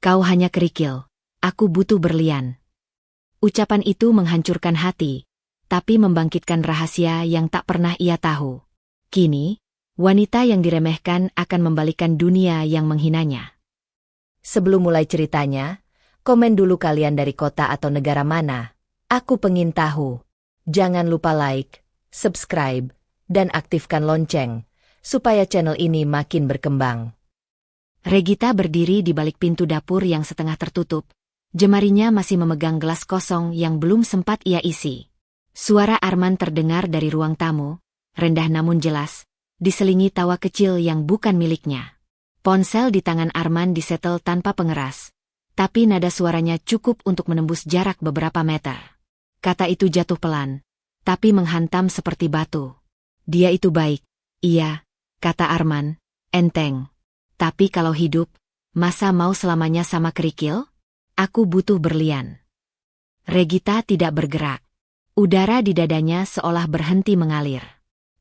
Kau hanya kerikil. Aku butuh berlian. Ucapan itu menghancurkan hati, tapi membangkitkan rahasia yang tak pernah ia tahu. Kini, wanita yang diremehkan akan membalikan dunia yang menghinanya. Sebelum mulai ceritanya, komen dulu kalian dari kota atau negara mana. Aku pengen tahu. Jangan lupa like, subscribe, dan aktifkan lonceng, supaya channel ini makin berkembang. Regita berdiri di balik pintu dapur yang setengah tertutup. Jemarinya masih memegang gelas kosong yang belum sempat ia isi. Suara Arman terdengar dari ruang tamu, rendah namun jelas, diselingi tawa kecil yang bukan miliknya. Ponsel di tangan Arman disetel tanpa pengeras, tapi nada suaranya cukup untuk menembus jarak beberapa meter. Kata itu jatuh pelan, tapi menghantam seperti batu. Dia itu baik, iya, kata Arman, enteng. Tapi kalau hidup, masa mau selamanya sama kerikil? Aku butuh berlian. Regita tidak bergerak. Udara di dadanya seolah berhenti mengalir.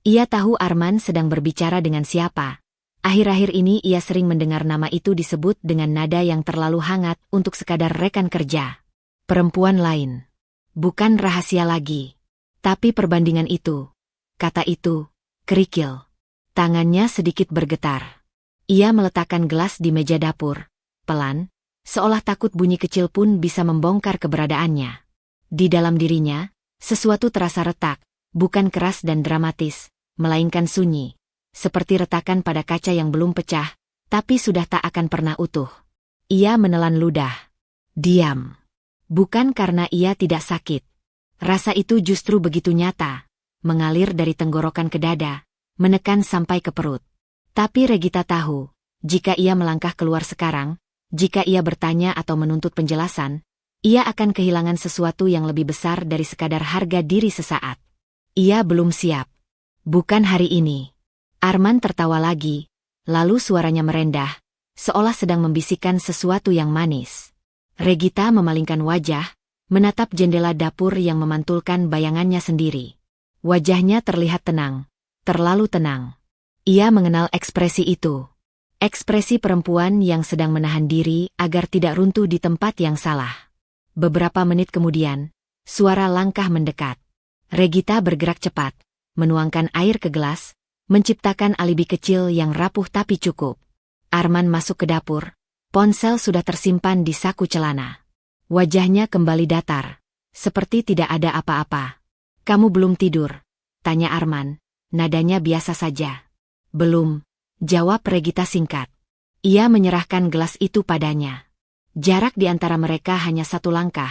Ia tahu Arman sedang berbicara dengan siapa. Akhir-akhir ini ia sering mendengar nama itu disebut dengan nada yang terlalu hangat untuk sekadar rekan kerja. Perempuan lain. Bukan rahasia lagi. Tapi perbandingan itu. Kata itu, kerikil. Tangannya sedikit bergetar. Ia meletakkan gelas di meja dapur. Pelan, seolah takut bunyi kecil pun bisa membongkar keberadaannya. Di dalam dirinya, sesuatu terasa retak, bukan keras dan dramatis, melainkan sunyi. Seperti retakan pada kaca yang belum pecah, tapi sudah tak akan pernah utuh. Ia menelan ludah. Diam. Bukan karena ia tidak sakit. Rasa itu justru begitu nyata, mengalir dari tenggorokan ke dada, menekan sampai ke perut. Tapi Regita tahu, jika ia melangkah keluar sekarang, jika ia bertanya atau menuntut penjelasan, ia akan kehilangan sesuatu yang lebih besar dari sekadar harga diri sesaat. Ia belum siap. Bukan hari ini. Arman tertawa lagi, lalu suaranya merendah, seolah sedang membisikkan sesuatu yang manis. Regita memalingkan wajah, menatap jendela dapur yang memantulkan bayangannya sendiri. Wajahnya terlihat tenang, terlalu tenang. Ia mengenal ekspresi itu. Ekspresi perempuan yang sedang menahan diri agar tidak runtuh di tempat yang salah. Beberapa menit kemudian, suara langkah mendekat. Regita bergerak cepat, menuangkan air ke gelas, menciptakan alibi kecil yang rapuh tapi cukup. Arman masuk ke dapur, ponsel sudah tersimpan di saku celana. Wajahnya kembali datar, seperti tidak ada apa-apa. Kamu belum tidur? Tanya Arman, nadanya biasa saja. Belum, jawab Regita singkat. Ia menyerahkan gelas itu padanya. Jarak di antara mereka hanya satu langkah,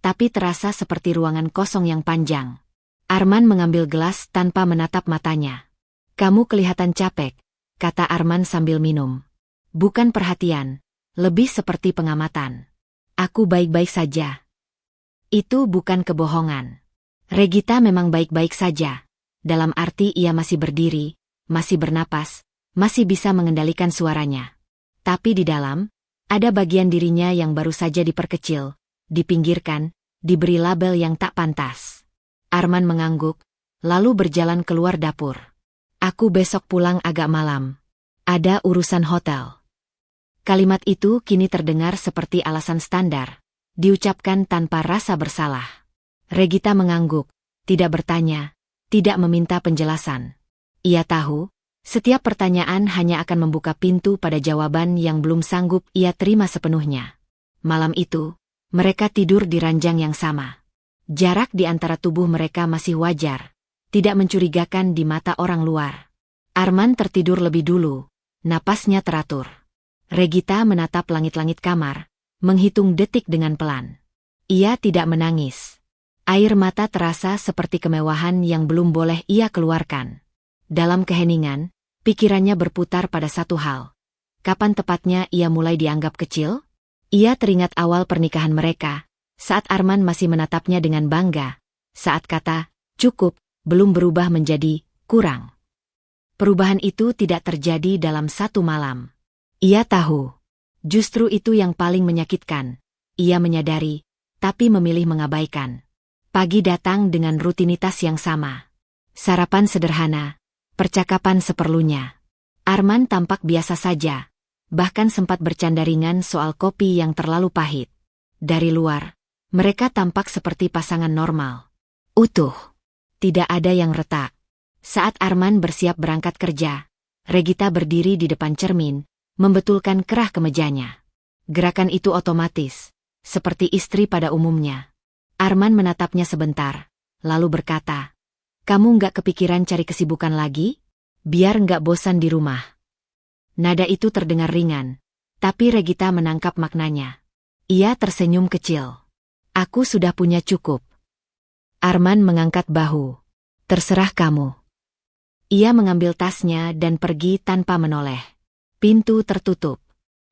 tapi terasa seperti ruangan kosong yang panjang. Arman mengambil gelas tanpa menatap matanya. Kamu kelihatan capek, kata Arman sambil minum. Bukan perhatian, lebih seperti pengamatan. Aku baik-baik saja. Itu bukan kebohongan. Regita memang baik-baik saja, dalam arti ia masih berdiri, masih bernapas, masih bisa mengendalikan suaranya. Tapi di dalam, ada bagian dirinya yang baru saja diperkecil, dipinggirkan, diberi label yang tak pantas. Arman mengangguk, lalu berjalan keluar dapur. Aku besok pulang agak malam. Ada urusan hotel. Kalimat itu kini terdengar seperti alasan standar, diucapkan tanpa rasa bersalah. Regita mengangguk, tidak bertanya, tidak meminta penjelasan. Ia tahu, setiap pertanyaan hanya akan membuka pintu pada jawaban yang belum sanggup ia terima sepenuhnya. Malam itu, mereka tidur di ranjang yang sama. Jarak di antara tubuh mereka masih wajar, tidak mencurigakan di mata orang luar. Arman tertidur lebih dulu, napasnya teratur. Regita menatap langit-langit kamar, menghitung detik dengan pelan. Ia tidak menangis. Air mata terasa seperti kemewahan yang belum boleh ia keluarkan. Dalam keheningan, pikirannya berputar pada satu hal. Kapan tepatnya ia mulai dianggap kecil? Ia teringat awal pernikahan mereka, saat Arman masih menatapnya dengan bangga, saat kata, cukup, belum berubah menjadi, kurang. Perubahan itu tidak terjadi dalam satu malam. Ia tahu. Justru itu yang paling menyakitkan. Ia menyadari, tapi memilih mengabaikan. Pagi datang dengan rutinitas yang sama. Sarapan sederhana. Percakapan seperlunya. Arman tampak biasa saja. bahkan sempat bercanda ringan soal kopi yang terlalu pahit. Dari luar, mereka tampak seperti pasangan normal. Utuh. Tidak ada yang retak. Saat Arman bersiap berangkat kerja, Regita berdiri di depan cermin, membetulkan kerah kemejanya. Gerakan itu otomatis, seperti istri pada umumnya. Arman menatapnya sebentar, lalu berkata, "Kamu nggak kepikiran cari kesibukan lagi? Biar nggak bosan di rumah." Nada itu terdengar ringan, tapi Regita menangkap maknanya. Ia tersenyum kecil. "Aku sudah punya cukup." Arman mengangkat bahu. "Terserah kamu." Ia mengambil tasnya dan pergi tanpa menoleh. Pintu tertutup.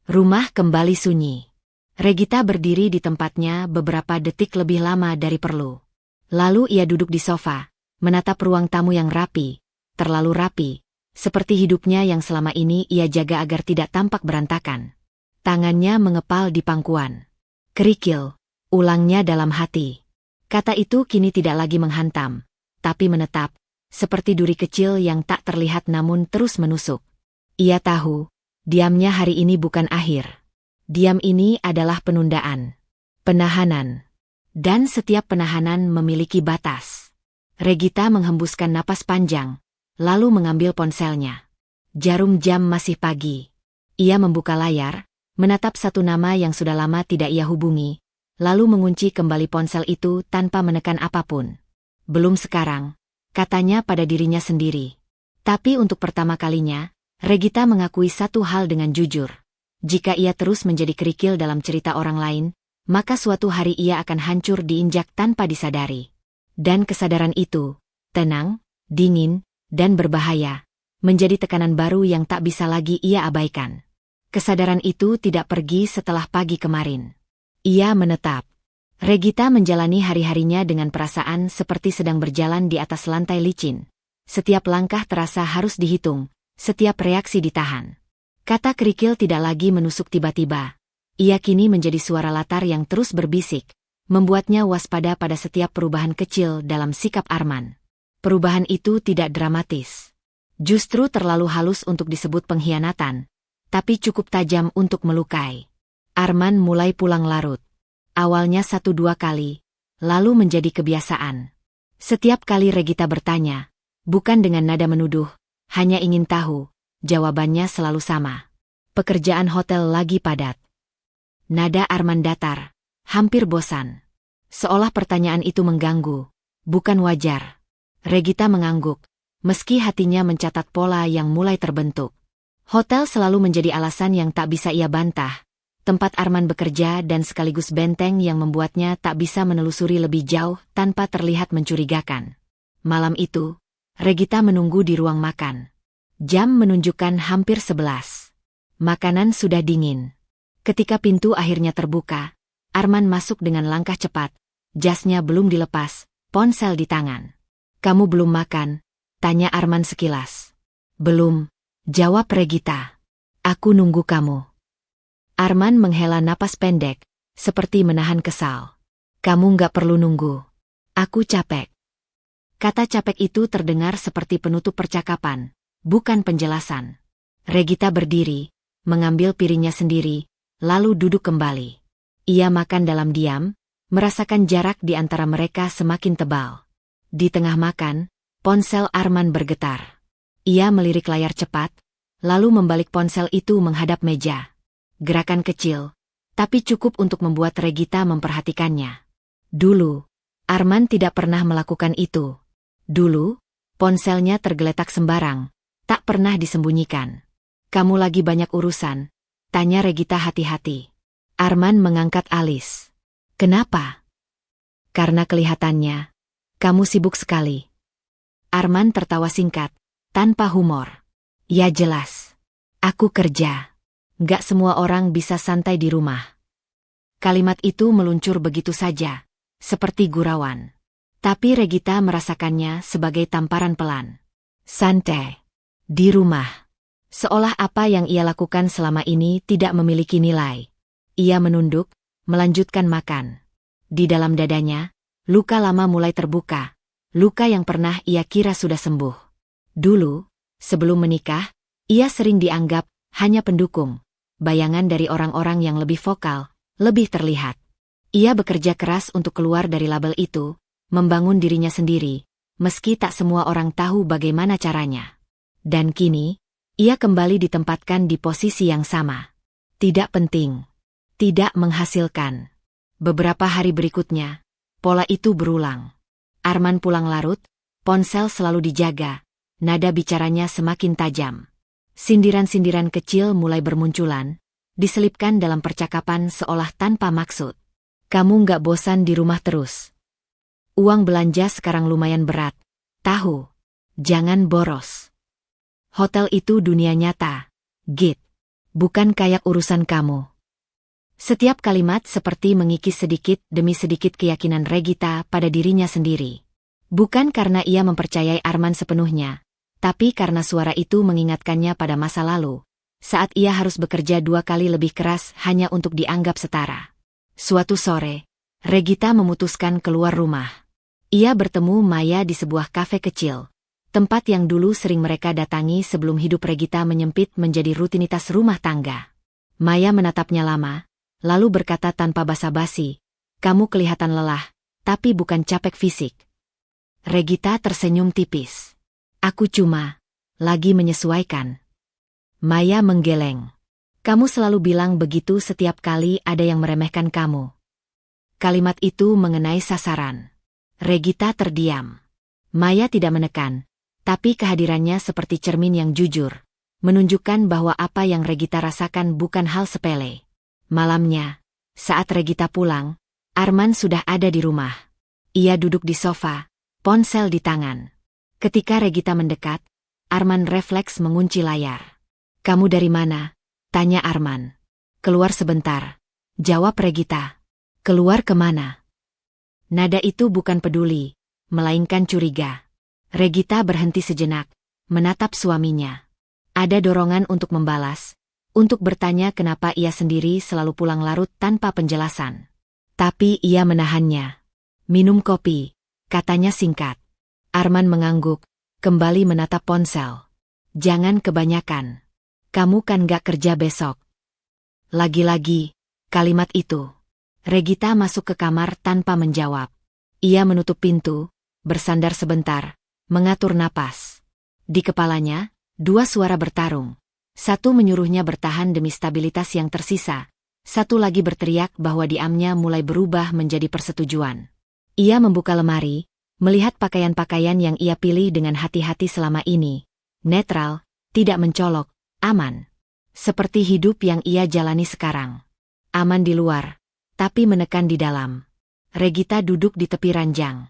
Rumah kembali sunyi. Regita berdiri di tempatnya beberapa detik lebih lama dari perlu. Lalu ia duduk di sofa, menatap ruang tamu yang rapi, terlalu rapi, seperti hidupnya yang selama ini ia jaga agar tidak tampak berantakan. Tangannya mengepal di pangkuan. "Kerikil," ulangnya dalam hati. Kata itu kini tidak lagi menghantam, tapi menetap, seperti duri kecil yang tak terlihat namun terus menusuk. Ia tahu, diamnya hari ini bukan akhir. Diam ini adalah penundaan. Penahanan. Dan setiap penahanan memiliki batas. Regita menghembuskan napas panjang, lalu mengambil ponselnya. Jarum jam masih pagi. Ia membuka layar, menatap satu nama yang sudah lama tidak ia hubungi, lalu mengunci kembali ponsel itu tanpa menekan apapun. "Belum sekarang," katanya pada dirinya sendiri. Tapi untuk pertama kalinya, Regita mengakui satu hal dengan jujur. Jika ia terus menjadi kerikil dalam cerita orang lain, maka suatu hari ia akan hancur diinjak tanpa disadari. Dan kesadaran itu, tenang, dingin, dan berbahaya, menjadi tekanan baru yang tak bisa lagi ia abaikan. Kesadaran itu tidak pergi setelah pagi kemarin. Ia menetap. Regita menjalani hari-harinya dengan perasaan seperti sedang berjalan di atas lantai licin. Setiap langkah terasa harus dihitung, setiap reaksi ditahan. Kata kerikil tidak lagi menusuk tiba-tiba. Ia kini menjadi suara latar yang terus berbisik, membuatnya waspada pada setiap perubahan kecil dalam sikap Arman. Perubahan itu tidak dramatis. Justru terlalu halus untuk disebut pengkhianatan, tapi cukup tajam untuk melukai. Arman mulai pulang larut. Awalnya 1-2 kali, lalu menjadi kebiasaan. Setiap kali Regita bertanya, bukan dengan nada menuduh, hanya ingin tahu, jawabannya selalu sama. "Pekerjaan hotel lagi padat." Nada Arman datar, hampir bosan. Seolah pertanyaan itu mengganggu, bukan wajar. Regita mengangguk, meski hatinya mencatat pola yang mulai terbentuk. Hotel selalu menjadi alasan yang tak bisa ia bantah. Tempat Arman bekerja dan sekaligus benteng yang membuatnya tak bisa menelusuri lebih jauh tanpa terlihat mencurigakan. Malam itu, Regita menunggu di ruang makan. Jam menunjukkan hampir 11. Makanan sudah dingin. Ketika pintu akhirnya terbuka, Arman masuk dengan langkah cepat. Jasnya belum dilepas, ponsel di tangan. "Kamu belum makan?" tanya Arman sekilas. "Belum," jawab Regita. "Aku nunggu kamu." Arman menghela napas pendek, seperti menahan kesal. "Kamu nggak perlu nunggu. Aku capek." Kata capek itu terdengar seperti penutup percakapan, bukan penjelasan. Regita berdiri, mengambil piringnya sendiri, lalu duduk kembali. Ia makan dalam diam, merasakan jarak di antara mereka semakin tebal. Di tengah makan, ponsel Arman bergetar. Ia melirik layar cepat, lalu membalik ponsel itu menghadap meja. Gerakan kecil, tapi cukup untuk membuat Regita memperhatikannya. Dulu, Arman tidak pernah melakukan itu. Dulu, ponselnya tergeletak sembarang, tak pernah disembunyikan. "Kamu lagi banyak urusan?" tanya Regita hati-hati. Arman mengangkat alis. "Kenapa?" "Karena kelihatannya, kamu sibuk sekali." Arman tertawa singkat, tanpa humor. "Ya jelas. Aku kerja. Nggak semua orang bisa santai di rumah." Kalimat itu meluncur begitu saja, seperti gurauan. Tapi Regita merasakannya sebagai tamparan pelan. Santai. Di rumah. Seolah apa yang ia lakukan selama ini tidak memiliki nilai. Ia menunduk, melanjutkan makan. Di dalam dadanya, luka lama mulai terbuka. Luka yang pernah ia kira sudah sembuh. Dulu, sebelum menikah, ia sering dianggap hanya pendukung. bayangan dari orang-orang yang lebih vokal, lebih terlihat. Ia bekerja keras untuk keluar dari label itu, membangun dirinya sendiri, meski tak semua orang tahu bagaimana caranya. Dan kini, ia kembali ditempatkan di posisi yang sama. Tidak penting. Tidak menghasilkan. Beberapa hari berikutnya, pola itu berulang. Arman pulang larut, ponsel selalu dijaga, nada bicaranya semakin tajam. Sindiran-sindiran kecil mulai bermunculan, diselipkan dalam percakapan seolah tanpa maksud. Kamu nggak bosan di rumah terus? Uang belanja sekarang lumayan berat. Tahu. Jangan boros. Hotel itu dunia nyata. Git. Bukan kayak urusan kamu. Setiap kalimat seperti mengikis sedikit demi sedikit keyakinan Regita pada dirinya sendiri. Bukan karena ia mempercayai Arman sepenuhnya, tapi karena suara itu mengingatkannya pada masa lalu, saat ia harus bekerja 2 kali lebih keras hanya untuk dianggap setara. Suatu sore, Regita memutuskan keluar rumah. Ia bertemu Maya di sebuah kafe kecil, tempat yang dulu sering mereka datangi sebelum hidup Regita menyempit menjadi rutinitas rumah tangga. Maya menatapnya lama, lalu berkata tanpa basa-basi, "Kamu kelihatan lelah, tapi bukan capek fisik." Regita tersenyum tipis. "Aku cuma lagi menyesuaikan." Maya menggeleng. "Kamu selalu bilang begitu setiap kali ada yang meremehkan kamu." Kalimat itu mengenai sasaran. Regita terdiam. Maya tidak menekan, tapi kehadirannya seperti cermin yang jujur, menunjukkan bahwa apa yang Regita rasakan bukan hal sepele. Malamnya, saat Regita pulang, Arman sudah ada di rumah. Ia duduk di sofa, ponsel di tangan. Ketika Regita mendekat, Arman refleks mengunci layar. "Kamu dari mana?" tanya Arman. "Keluar sebentar," jawab Regita. "Keluar kemana?" Nada itu bukan peduli, melainkan curiga. Regita berhenti sejenak, menatap suaminya. Ada dorongan untuk membalas, untuk bertanya kenapa ia sendiri selalu pulang larut tanpa penjelasan. Tapi ia menahannya. "Minum kopi," katanya singkat. Arman mengangguk, kembali menatap ponsel. "Jangan kebanyakan. Kamu kan gak kerja besok." Lagi-lagi, kalimat itu. Regita masuk ke kamar tanpa menjawab. Ia menutup pintu, bersandar sebentar, mengatur napas. Di kepalanya, 2 suara bertarung. Satu menyuruhnya bertahan demi stabilitas yang tersisa. Satu lagi berteriak bahwa diamnya mulai berubah menjadi persetujuan. Ia membuka lemari, melihat pakaian-pakaian yang ia pilih dengan hati-hati selama ini. Netral, tidak mencolok, aman. Seperti hidup yang ia jalani sekarang. Aman di luar, tapi menekan di dalam. Regita duduk di tepi ranjang.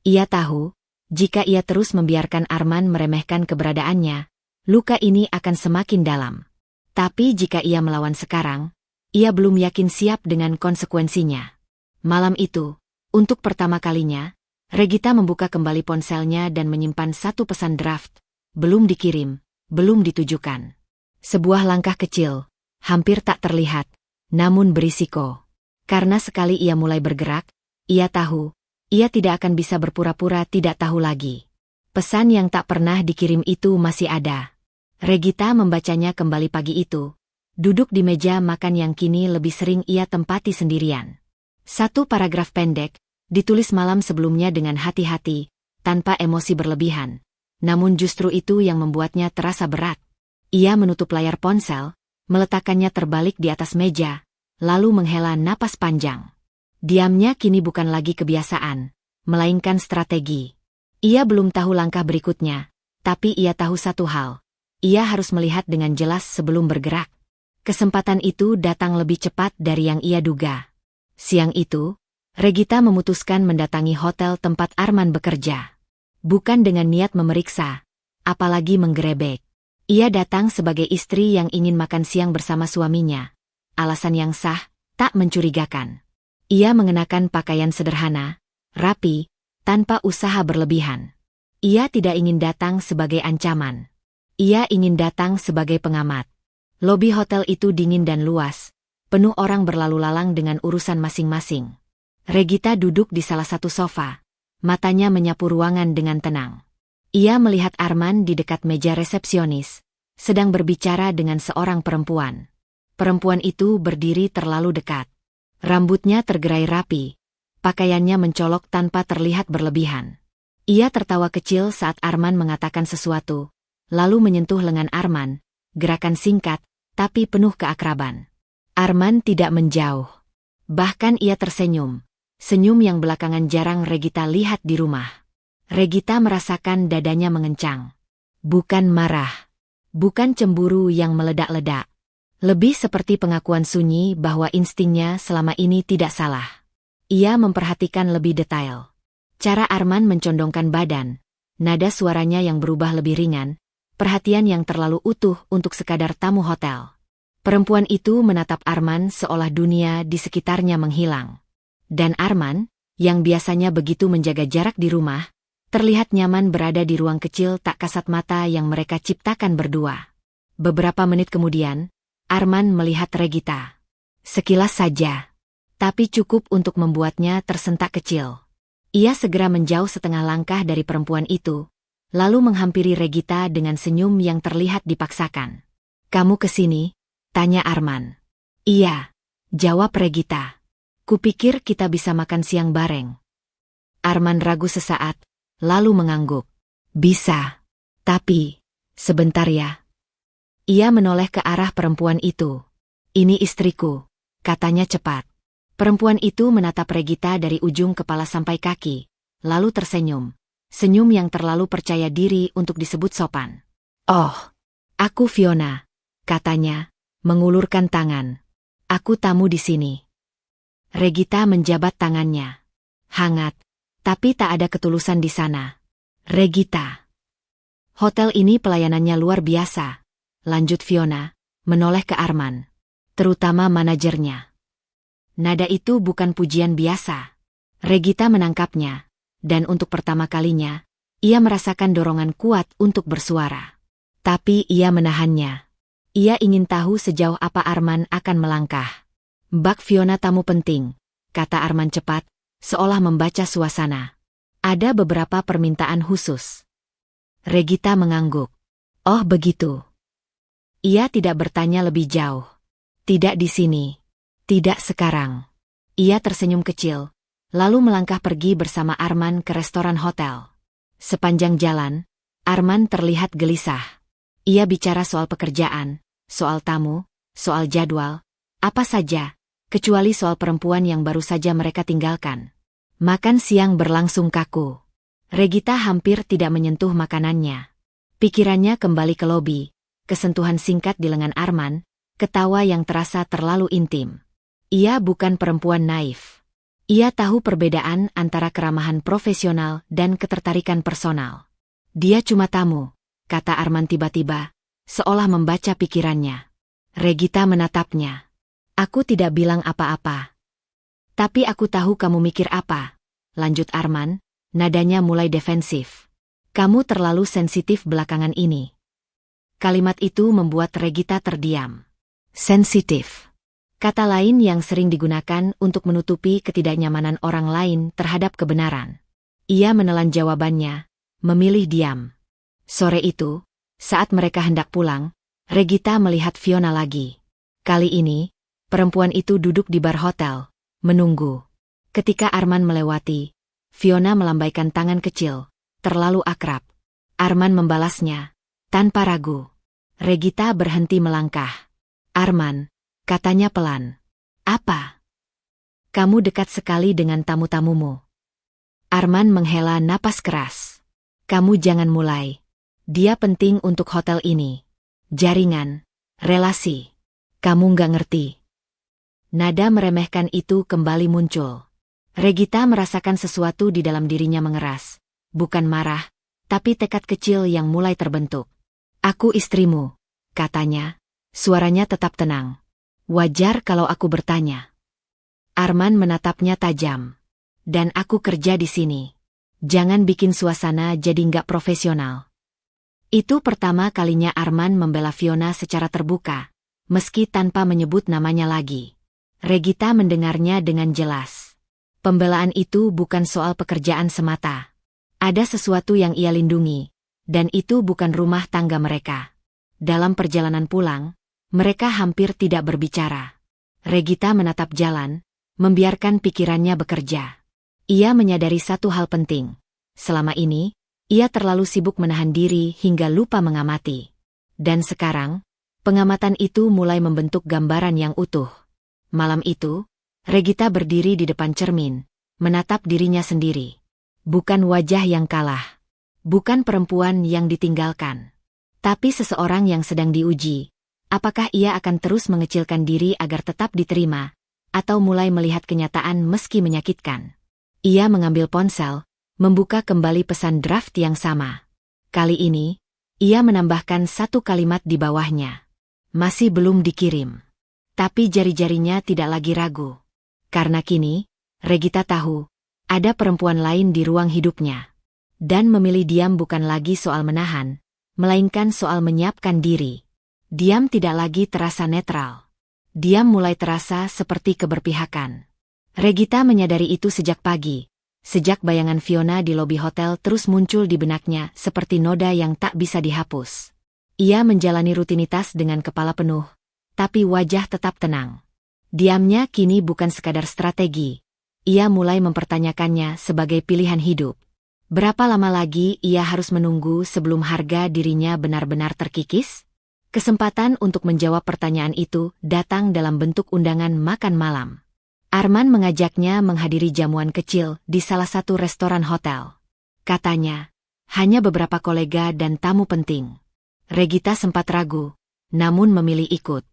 Ia tahu, jika ia terus membiarkan Arman meremehkan keberadaannya, luka ini akan semakin dalam. Tapi jika ia melawan sekarang, ia belum yakin siap dengan konsekuensinya. Malam itu, untuk pertama kalinya, Regita membuka kembali ponselnya dan menyimpan satu pesan draft, belum dikirim, belum ditujukan. Sebuah langkah kecil, hampir tak terlihat, namun berisiko. Karena sekali ia mulai bergerak, ia tahu, ia tidak akan bisa berpura-pura tidak tahu lagi. Pesan yang tak pernah dikirim itu masih ada. Regita membacanya kembali pagi itu, duduk di meja makan yang kini lebih sering ia tempati sendirian. Satu paragraf pendek, ditulis malam sebelumnya dengan hati-hati, tanpa emosi berlebihan. Namun justru itu yang membuatnya terasa berat. Ia menutup layar ponsel, meletakkannya terbalik di atas meja, lalu menghela napas panjang. Diamnya kini bukan lagi kebiasaan, melainkan strategi. Ia belum tahu langkah berikutnya, tapi ia tahu satu hal. Ia harus melihat dengan jelas sebelum bergerak. Kesempatan itu datang lebih cepat dari yang ia duga. Siang itu, Regita memutuskan mendatangi hotel tempat Arman bekerja. Bukan dengan niat memeriksa, apalagi menggerebek. Ia datang sebagai istri yang ingin makan siang bersama suaminya. Alasan yang sah, tak mencurigakan. Ia mengenakan pakaian sederhana, rapi, tanpa usaha berlebihan. Ia tidak ingin datang sebagai ancaman. Ia ingin datang sebagai pengamat. Lobi hotel itu dingin dan luas, penuh orang berlalu lalang dengan urusan masing-masing. Regita duduk di salah satu sofa, matanya menyapu ruangan dengan tenang. Ia melihat Arman di dekat meja resepsionis, sedang berbicara dengan seorang perempuan. Perempuan itu berdiri terlalu dekat. Rambutnya tergerai rapi. Pakaiannya mencolok tanpa terlihat berlebihan. Ia tertawa kecil saat Arman mengatakan sesuatu, lalu menyentuh lengan Arman, gerakan singkat, tapi penuh keakraban. Arman tidak menjauh. Bahkan ia tersenyum. Senyum yang belakangan jarang Regita lihat di rumah. Regita merasakan dadanya mengencang. Bukan marah. Bukan cemburu yang meledak-ledak. Lebih seperti pengakuan sunyi bahwa instingnya selama ini tidak salah. Ia memperhatikan lebih detail. Cara Arman mencondongkan badan, nada suaranya yang berubah lebih ringan, perhatian yang terlalu utuh untuk sekadar tamu hotel. Perempuan itu menatap Arman seolah dunia di sekitarnya menghilang. Dan Arman, yang biasanya begitu menjaga jarak di rumah, terlihat nyaman berada di ruang kecil tak kasat mata yang mereka ciptakan berdua. Beberapa menit kemudian, Arman melihat Regita. Sekilas saja, tapi cukup untuk membuatnya tersentak kecil. Ia segera menjauh setengah langkah dari perempuan itu, lalu menghampiri Regita dengan senyum yang terlihat dipaksakan. "Kamu kesini?" tanya Arman. "Iya," jawab Regita. "Kupikir kita bisa makan siang bareng." Arman ragu sesaat, lalu mengangguk. "Bisa. Tapi, sebentar ya." Ia menoleh ke arah perempuan itu. "Ini istriku," katanya cepat. Perempuan itu menatap Regita dari ujung kepala sampai kaki, lalu tersenyum. Senyum yang terlalu percaya diri untuk disebut sopan. "Oh, aku Fiona," katanya, mengulurkan tangan. "Aku tamu di sini." Regita menjabat tangannya. Hangat, tapi tak ada ketulusan di sana. "Regita. Hotel ini pelayanannya luar biasa," lanjut Fiona, menoleh ke Arman. "Terutama manajernya." Nada itu bukan pujian biasa. Regita menangkapnya, dan untuk pertama kalinya, ia merasakan dorongan kuat untuk bersuara. Tapi ia menahannya. Ia ingin tahu sejauh apa Arman akan melangkah. "Mbak Fiona tamu penting," kata Arman cepat, seolah membaca suasana. "Ada beberapa permintaan khusus." Regita mengangguk. "Oh begitu." Ia tidak bertanya lebih jauh. "Tidak di sini. Tidak sekarang." Ia tersenyum kecil, lalu melangkah pergi bersama Arman ke restoran hotel. Sepanjang jalan, Arman terlihat gelisah. Ia bicara soal pekerjaan, soal tamu, soal jadwal, apa saja, kecuali soal perempuan yang baru saja mereka tinggalkan. Makan siang berlangsung kaku. Regita hampir tidak menyentuh makanannya. Pikirannya kembali ke lobi, kesentuhan singkat di lengan Arman, ketawa yang terasa terlalu intim. Ia bukan perempuan naif. Ia tahu perbedaan antara keramahan profesional dan ketertarikan personal. "Dia cuma tamu," kata Arman tiba-tiba, seolah membaca pikirannya. Regita menatapnya. "Aku tidak bilang apa-apa. Tapi aku tahu kamu mikir apa," lanjut Arman, nadanya mulai defensif. "Kamu terlalu sensitif belakangan ini." Kalimat itu membuat Regita terdiam. Sensitif. Kata lain yang sering digunakan untuk menutupi ketidaknyamanan orang lain terhadap kebenaran. Ia menelan jawabannya, memilih diam. Sore itu, saat mereka hendak pulang, Regita melihat Fiona lagi. Kali ini, perempuan itu duduk di bar hotel, menunggu. Ketika Arman melewati, Fiona melambaikan tangan kecil, terlalu akrab. Arman membalasnya, tanpa ragu. Regita berhenti melangkah. "Arman," katanya pelan. "Apa? Kamu dekat sekali dengan tamu-tamumu." Arman menghela napas keras. "Kamu jangan mulai. Dia penting untuk hotel ini. Jaringan, relasi. Kamu nggak ngerti." Nada meremehkan itu kembali muncul. Regita merasakan sesuatu di dalam dirinya mengeras. Bukan marah, tapi tekad kecil yang mulai terbentuk. "Aku istrimu," katanya. Suaranya tetap tenang. "Wajar kalau aku bertanya." Arman menatapnya tajam. "Dan aku kerja di sini. Jangan bikin suasana jadi nggak profesional." Itu pertama kalinya Arman membela Fiona secara terbuka, meski tanpa menyebut namanya lagi. Regita mendengarnya dengan jelas. Pembelaan itu bukan soal pekerjaan semata. Ada sesuatu yang ia lindungi, dan itu bukan rumah tangga mereka. Dalam perjalanan pulang, Mereka hampir tidak berbicara. Regita menatap jalan, membiarkan pikirannya bekerja. Ia menyadari satu hal penting. Selama ini, ia terlalu sibuk menahan diri hingga lupa mengamati. Dan sekarang, pengamatan itu mulai membentuk gambaran yang utuh. Malam itu, Regita berdiri di depan cermin, menatap dirinya sendiri. Bukan wajah yang kalah. Bukan perempuan yang ditinggalkan. Tapi seseorang yang sedang diuji. Apakah ia akan terus mengecilkan diri agar tetap diterima, atau mulai melihat kenyataan meski menyakitkan? Ia mengambil ponsel, membuka kembali pesan draft yang sama. Kali ini, ia menambahkan satu kalimat di bawahnya. Masih belum dikirim. Tapi jari-jarinya tidak lagi ragu. Karena kini, Regita tahu, ada perempuan lain di ruang hidupnya. Dan memilih diam bukan lagi soal menahan, melainkan soal menyiapkan diri. Diam tidak lagi terasa netral. Diam mulai terasa seperti keberpihakan. Regita menyadari itu sejak pagi. Sejak bayangan Fiona di lobi hotel terus muncul di benaknya seperti noda yang tak bisa dihapus. Ia menjalani rutinitas dengan kepala penuh, tapi wajah tetap tenang. Diamnya kini bukan sekadar strategi. Ia mulai mempertanyakannya sebagai pilihan hidup. Berapa lama lagi ia harus menunggu sebelum harga dirinya benar-benar terkikis? Kesempatan untuk menjawab pertanyaan itu datang dalam bentuk undangan makan malam. Arman mengajaknya menghadiri jamuan kecil di salah satu restoran hotel. Katanya, hanya beberapa kolega dan tamu penting. Regita sempat ragu, namun memilih ikut.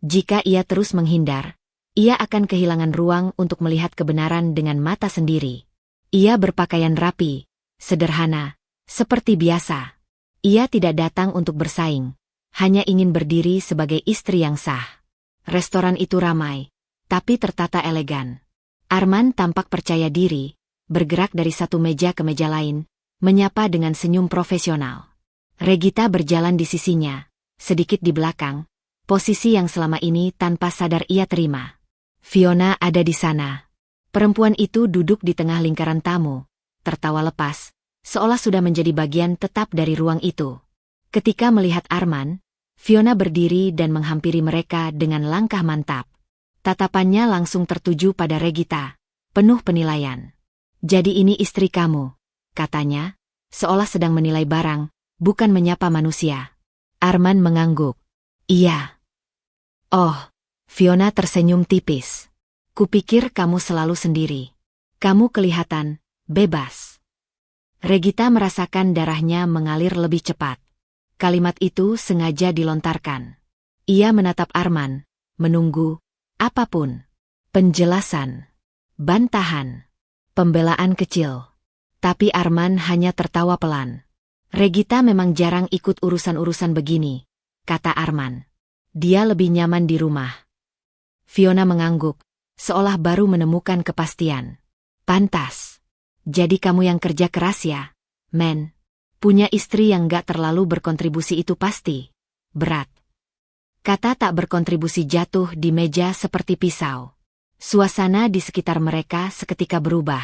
Jika ia terus menghindar, ia akan kehilangan ruang untuk melihat kebenaran dengan mata sendiri. Ia berpakaian rapi, sederhana, seperti biasa. Ia tidak datang untuk bersaing, hanya ingin berdiri sebagai istri yang sah. Restoran itu ramai, tapi tertata elegan. Arman tampak percaya diri, bergerak dari satu meja ke meja lain, menyapa dengan senyum profesional. Regita berjalan di sisinya, sedikit di belakang, posisi yang selama ini tanpa sadar ia terima. Fiona ada di sana. Perempuan itu duduk di tengah lingkaran tamu, tertawa lepas, seolah sudah menjadi bagian tetap dari ruang itu. Ketika melihat Arman, Fiona berdiri dan menghampiri mereka dengan langkah mantap. Tatapannya langsung tertuju pada Regita, penuh penilaian. Jadi ini istri kamu, katanya, seolah sedang menilai barang, bukan menyapa manusia. Arman mengangguk. Iya. Oh, Fiona tersenyum tipis. Kupikir kamu selalu sendiri. Kamu kelihatan bebas. Regita merasakan darahnya mengalir lebih cepat. Kalimat itu sengaja dilontarkan. Ia menatap Arman, menunggu, apapun. Penjelasan, bantahan, pembelaan kecil. Tapi Arman hanya tertawa pelan. Regita memang jarang ikut urusan-urusan begini, kata Arman. Dia lebih nyaman di rumah. Fiona mengangguk, seolah baru menemukan kepastian. Pantas. Jadi kamu yang kerja keras ya, men. Punya istri yang gak terlalu berkontribusi itu pasti berat. Kata tak berkontribusi jatuh di meja seperti pisau. Suasana di sekitar mereka seketika berubah.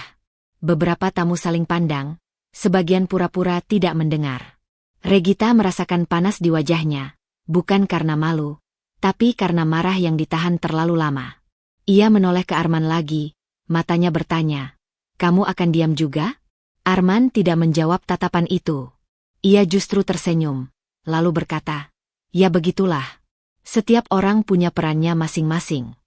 Beberapa tamu saling pandang, sebagian pura-pura tidak mendengar. Regita merasakan panas di wajahnya, bukan karena malu, tapi karena marah yang ditahan terlalu lama. Ia menoleh ke Arman lagi, matanya bertanya, "Kamu akan diam juga?" Arman tidak menjawab tatapan itu. Ia justru tersenyum, lalu berkata, "Ya begitulah. Setiap orang punya perannya masing-masing."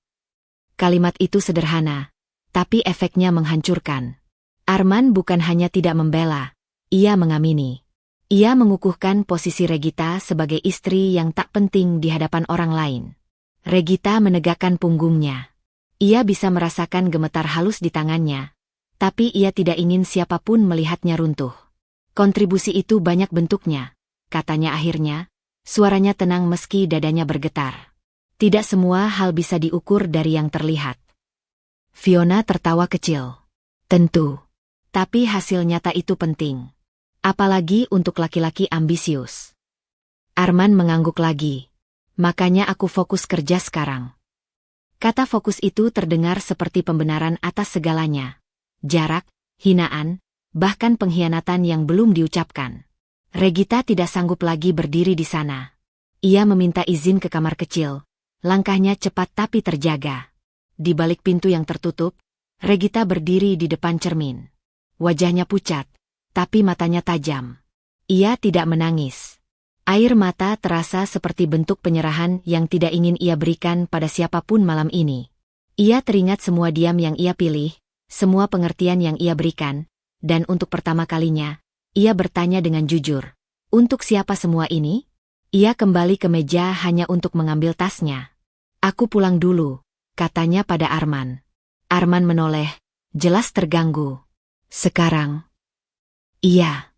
Kalimat itu sederhana, tapi efeknya menghancurkan. Arman bukan hanya tidak membela, ia mengamini. Ia mengukuhkan posisi Regita sebagai istri yang tak penting di hadapan orang lain. Regita menegakkan punggungnya. Ia bisa merasakan gemetar halus di tangannya, tapi ia tidak ingin siapapun melihatnya runtuh. Kontribusi itu banyak bentuknya, katanya akhirnya, suaranya tenang meski dadanya bergetar. Tidak semua hal bisa diukur dari yang terlihat. Fiona tertawa kecil. Tentu. Tapi hasil nyata itu penting. Apalagi untuk laki-laki ambisius. Arman mengangguk lagi. Makanya aku fokus kerja sekarang. Kata fokus itu terdengar seperti pembenaran atas segalanya. Jarak, hinaan, bahkan pengkhianatan yang belum diucapkan. Regita tidak sanggup lagi berdiri di sana. Ia meminta izin ke kamar kecil. Langkahnya cepat tapi terjaga. Di balik pintu yang tertutup, Regita berdiri di depan cermin. Wajahnya pucat, tapi matanya tajam. Ia tidak menangis. Air mata terasa seperti bentuk penyerahan yang tidak ingin ia berikan pada siapapun malam ini. Ia teringat semua diam yang ia pilih, semua pengertian yang ia berikan, dan untuk pertama kalinya, ia bertanya dengan jujur. Untuk siapa semua ini? Ia kembali ke meja hanya untuk mengambil tasnya. Aku pulang dulu, katanya pada Arman. Arman menoleh, jelas terganggu. Sekarang? Iya.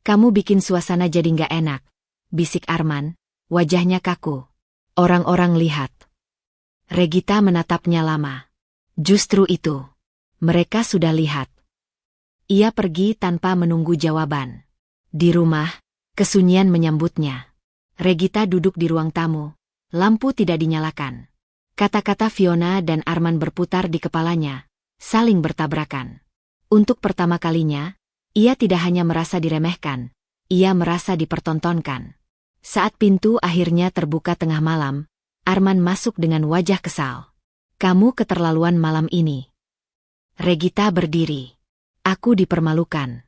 Kamu bikin suasana jadi nggak enak, bisik Arman, wajahnya kaku. Orang-orang lihat. Regita menatapnya lama. Justru itu. Mereka sudah lihat. Ia pergi tanpa menunggu jawaban. Di rumah, kesunyian menyambutnya. Regita duduk di ruang tamu. Lampu tidak dinyalakan. Kata-kata Fiona dan Arman berputar di kepalanya, saling bertabrakan. Untuk pertama kalinya, ia tidak hanya merasa diremehkan, ia merasa dipertontonkan. Saat pintu akhirnya terbuka tengah malam, Arman masuk dengan wajah kesal. Kamu keterlaluan malam ini. Regita berdiri. Aku dipermalukan.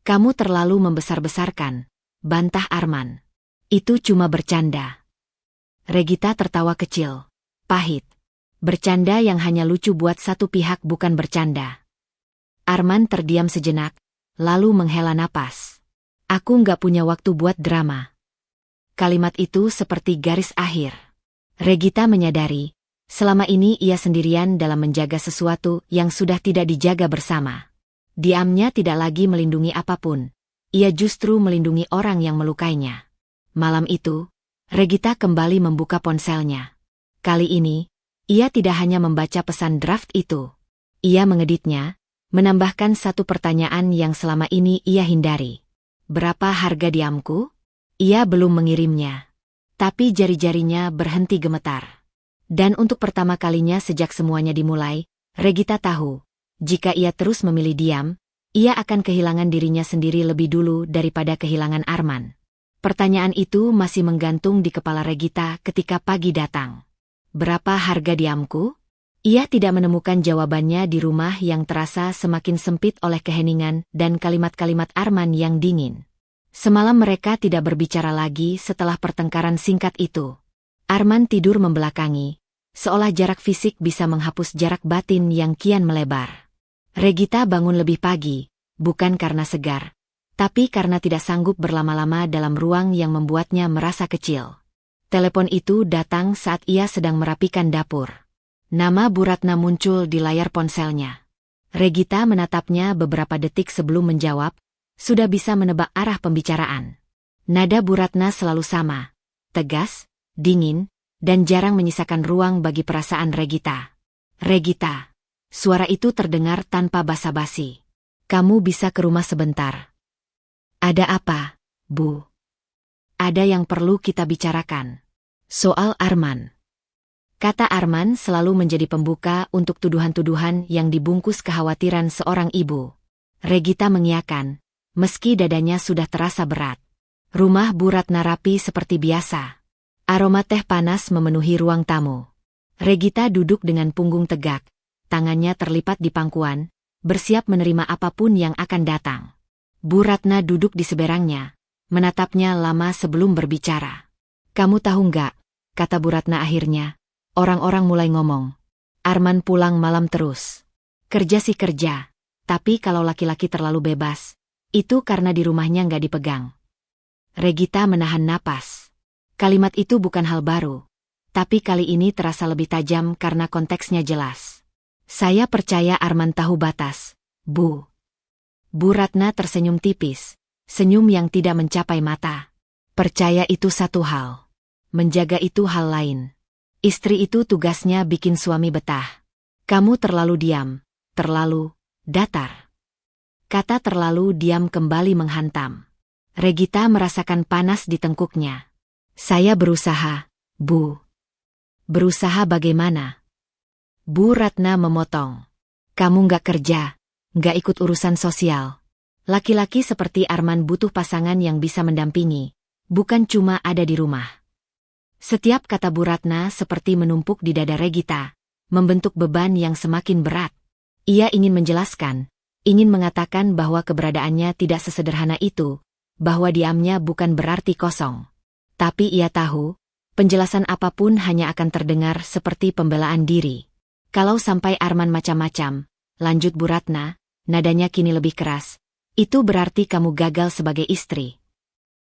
Kamu terlalu membesar-besarkan, bantah Arman. Itu cuma bercanda. Regita tertawa kecil, pahit. Bercanda yang hanya lucu buat satu pihak bukan bercanda. Arman terdiam sejenak, lalu menghela napas. Aku nggak punya waktu buat drama. Kalimat itu seperti garis akhir. Regita menyadari, selama ini ia sendirian dalam menjaga sesuatu yang sudah tidak dijaga bersama. Diamnya tidak lagi melindungi apapun. Ia justru melindungi orang yang melukainya. Malam itu, Regita kembali membuka ponselnya. Kali ini, ia tidak hanya membaca pesan draft itu. Ia mengeditnya, menambahkan satu pertanyaan yang selama ini ia hindari. Berapa harga diamku? Ia belum mengirimnya. Tapi jari-jarinya berhenti gemetar. Dan untuk pertama kalinya sejak semuanya dimulai, Regita tahu, jika ia terus memilih diam, ia akan kehilangan dirinya sendiri lebih dulu daripada kehilangan Arman. Pertanyaan itu masih menggantung di kepala Regita ketika pagi datang. Berapa harga diamku? Ia tidak menemukan jawabannya di rumah yang terasa semakin sempit oleh keheningan dan kalimat-kalimat Arman yang dingin. Semalam mereka tidak berbicara lagi setelah pertengkaran singkat itu. Arman tidur membelakangi, seolah jarak fisik bisa menghapus jarak batin yang kian melebar. Regita bangun lebih pagi, bukan karena segar, tapi karena tidak sanggup berlama-lama dalam ruang yang membuatnya merasa kecil. Telepon itu datang saat ia sedang merapikan dapur. Nama Bu Ratna muncul di layar ponselnya. Regita menatapnya beberapa detik sebelum menjawab, sudah bisa menebak arah pembicaraan. Nada Bu Ratna selalu sama, tegas, dingin, dan jarang menyisakan ruang bagi perasaan Regita. Regita. Suara itu terdengar tanpa basa-basi. Kamu bisa ke rumah sebentar. Ada apa, Bu? Ada yang perlu kita bicarakan. Soal Arman. Kata Arman selalu menjadi pembuka untuk tuduhan-tuduhan yang dibungkus kekhawatiran seorang ibu. Regita mengiyakan, meski dadanya sudah terasa berat. Rumah Bu Ratna rapi seperti biasa. Aroma teh panas memenuhi ruang tamu. Regita duduk dengan punggung tegak, tangannya terlipat di pangkuan, bersiap menerima apapun yang akan datang. Bu Ratna duduk di seberangnya, menatapnya lama sebelum berbicara. Kamu tahu nggak, kata Bu Ratna akhirnya, orang-orang mulai ngomong. Arman pulang malam terus. Kerja sih kerja, tapi kalau laki-laki terlalu bebas, itu karena di rumahnya nggak dipegang. Regita menahan napas. Kalimat itu bukan hal baru, tapi kali ini terasa lebih tajam karena konteksnya jelas. Saya percaya Arman tahu batas, Bu. Bu Ratna tersenyum tipis, senyum yang tidak mencapai mata. Percaya itu satu hal. Menjaga itu hal lain. Istri itu tugasnya bikin suami betah. Kamu terlalu diam, terlalu datar. Kata terlalu diam kembali menghantam. Regita merasakan panas di tengkuknya. Saya berusaha, Bu. Berusaha bagaimana? Bu Ratna memotong. Kamu nggak kerja, nggak ikut urusan sosial. Laki-laki seperti Arman butuh pasangan yang bisa mendampingi, bukan cuma ada di rumah. Setiap kata Bu Ratna seperti menumpuk di dada Regita, membentuk beban yang semakin berat. Ia ingin menjelaskan, ingin mengatakan bahwa keberadaannya tidak sesederhana itu, bahwa diamnya bukan berarti kosong. Tapi ia tahu, penjelasan apapun hanya akan terdengar seperti pembelaan diri. Kalau sampai Arman macam-macam, lanjut Bu Ratna, nadanya kini lebih keras, itu berarti kamu gagal sebagai istri.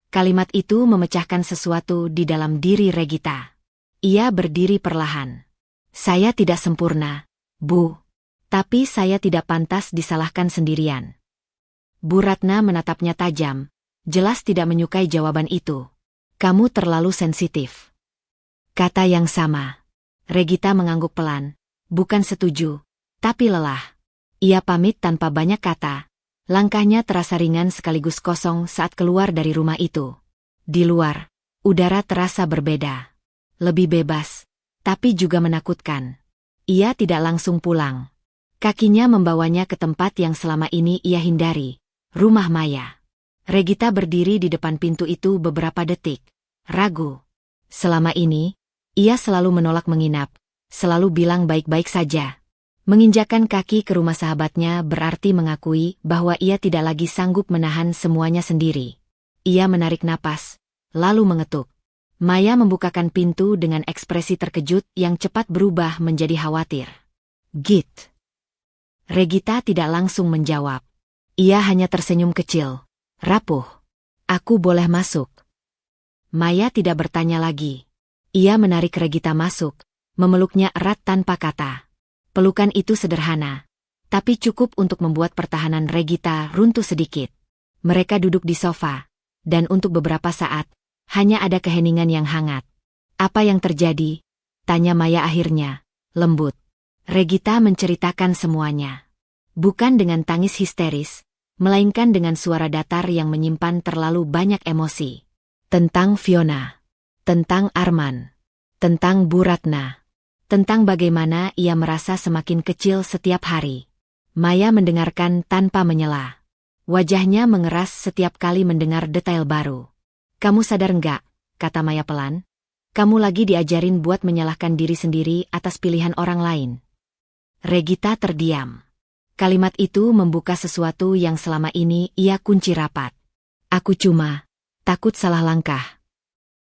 Kalimat itu memecahkan sesuatu di dalam diri Regita. Ia berdiri perlahan. Saya tidak sempurna, Bu. Tapi saya tidak pantas disalahkan sendirian. Bu Ratna menatapnya tajam, jelas tidak menyukai jawaban itu. Kamu terlalu sensitif. Kata yang sama. Regita mengangguk pelan, bukan setuju, tapi lelah. Ia pamit tanpa banyak kata. Langkahnya terasa ringan sekaligus kosong saat keluar dari rumah itu. Di luar, udara terasa berbeda. Lebih bebas, tapi juga menakutkan. Ia tidak langsung pulang. Kakinya membawanya ke tempat yang selama ini ia hindari, rumah Maya. Regita berdiri di depan pintu itu beberapa detik, ragu. Selama ini, ia selalu menolak menginap, selalu bilang baik-baik saja. Menginjakan kaki ke rumah sahabatnya berarti mengakui bahwa ia tidak lagi sanggup menahan semuanya sendiri. Ia menarik napas, lalu mengetuk. Maya membukakan pintu dengan ekspresi terkejut yang cepat berubah menjadi khawatir. Git. Regita tidak langsung menjawab. Ia hanya tersenyum kecil, rapuh. Aku boleh masuk? Maya tidak bertanya lagi. Ia menarik Regita masuk, memeluknya erat tanpa kata. Pelukan itu sederhana, tapi cukup untuk membuat pertahanan Regita runtuh sedikit. Mereka duduk di sofa, dan untuk beberapa saat, hanya ada keheningan yang hangat. Apa yang terjadi? Tanya Maya akhirnya, lembut. Regita menceritakan semuanya. Bukan dengan tangis histeris, melainkan dengan suara datar yang menyimpan terlalu banyak emosi. Tentang Fiona, tentang Arman, tentang Bu Ratna. Tentang bagaimana ia merasa semakin kecil setiap hari. Maya mendengarkan tanpa menyela. Wajahnya mengeras setiap kali mendengar detail baru. Kamu sadar enggak, kata Maya pelan, kamu lagi diajarin buat menyalahkan diri sendiri atas pilihan orang lain. Regita terdiam. Kalimat itu membuka sesuatu yang selama ini ia kunci rapat. Aku cuma takut salah langkah.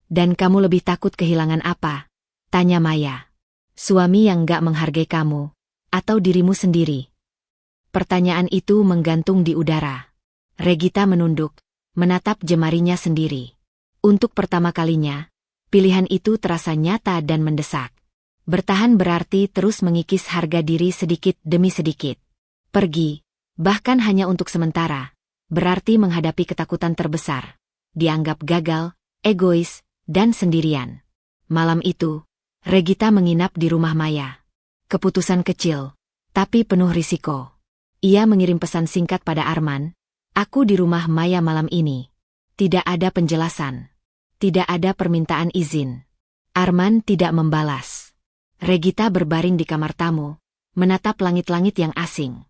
Dan kamu lebih takut kehilangan apa? Tanya Maya. Suami yang gak menghargai kamu, atau dirimu sendiri? Pertanyaan itu menggantung di udara. Regita menunduk, menatap jemarinya sendiri. Untuk pertama kalinya, pilihan itu terasa nyata dan mendesak. Bertahan berarti terus mengikis harga diri sedikit demi sedikit. Pergi, bahkan hanya untuk sementara, berarti menghadapi ketakutan terbesar. Dianggap gagal, egois, dan sendirian. Malam itu, Regita menginap di rumah Maya. Keputusan kecil, tapi penuh risiko. Ia mengirim pesan singkat pada Arman, aku di rumah Maya malam ini. Tidak ada penjelasan. Tidak ada permintaan izin. Arman tidak membalas. Regita berbaring di kamar tamu, menatap langit-langit yang asing.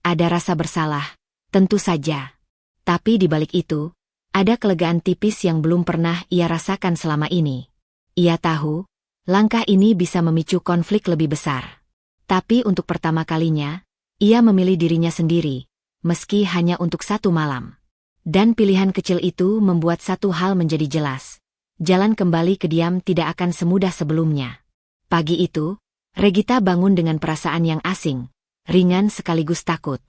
Ada rasa bersalah, tentu saja. Tapi di balik itu, ada kelegaan tipis yang belum pernah ia rasakan selama ini. Ia tahu, langkah ini bisa memicu konflik lebih besar. Tapi untuk pertama kalinya, ia memilih dirinya sendiri, meski hanya untuk satu malam. Dan pilihan kecil itu membuat satu hal menjadi jelas. Jalan kembali ke diam tidak akan semudah sebelumnya. Pagi itu, Regita bangun dengan perasaan yang asing, ringan sekaligus takut.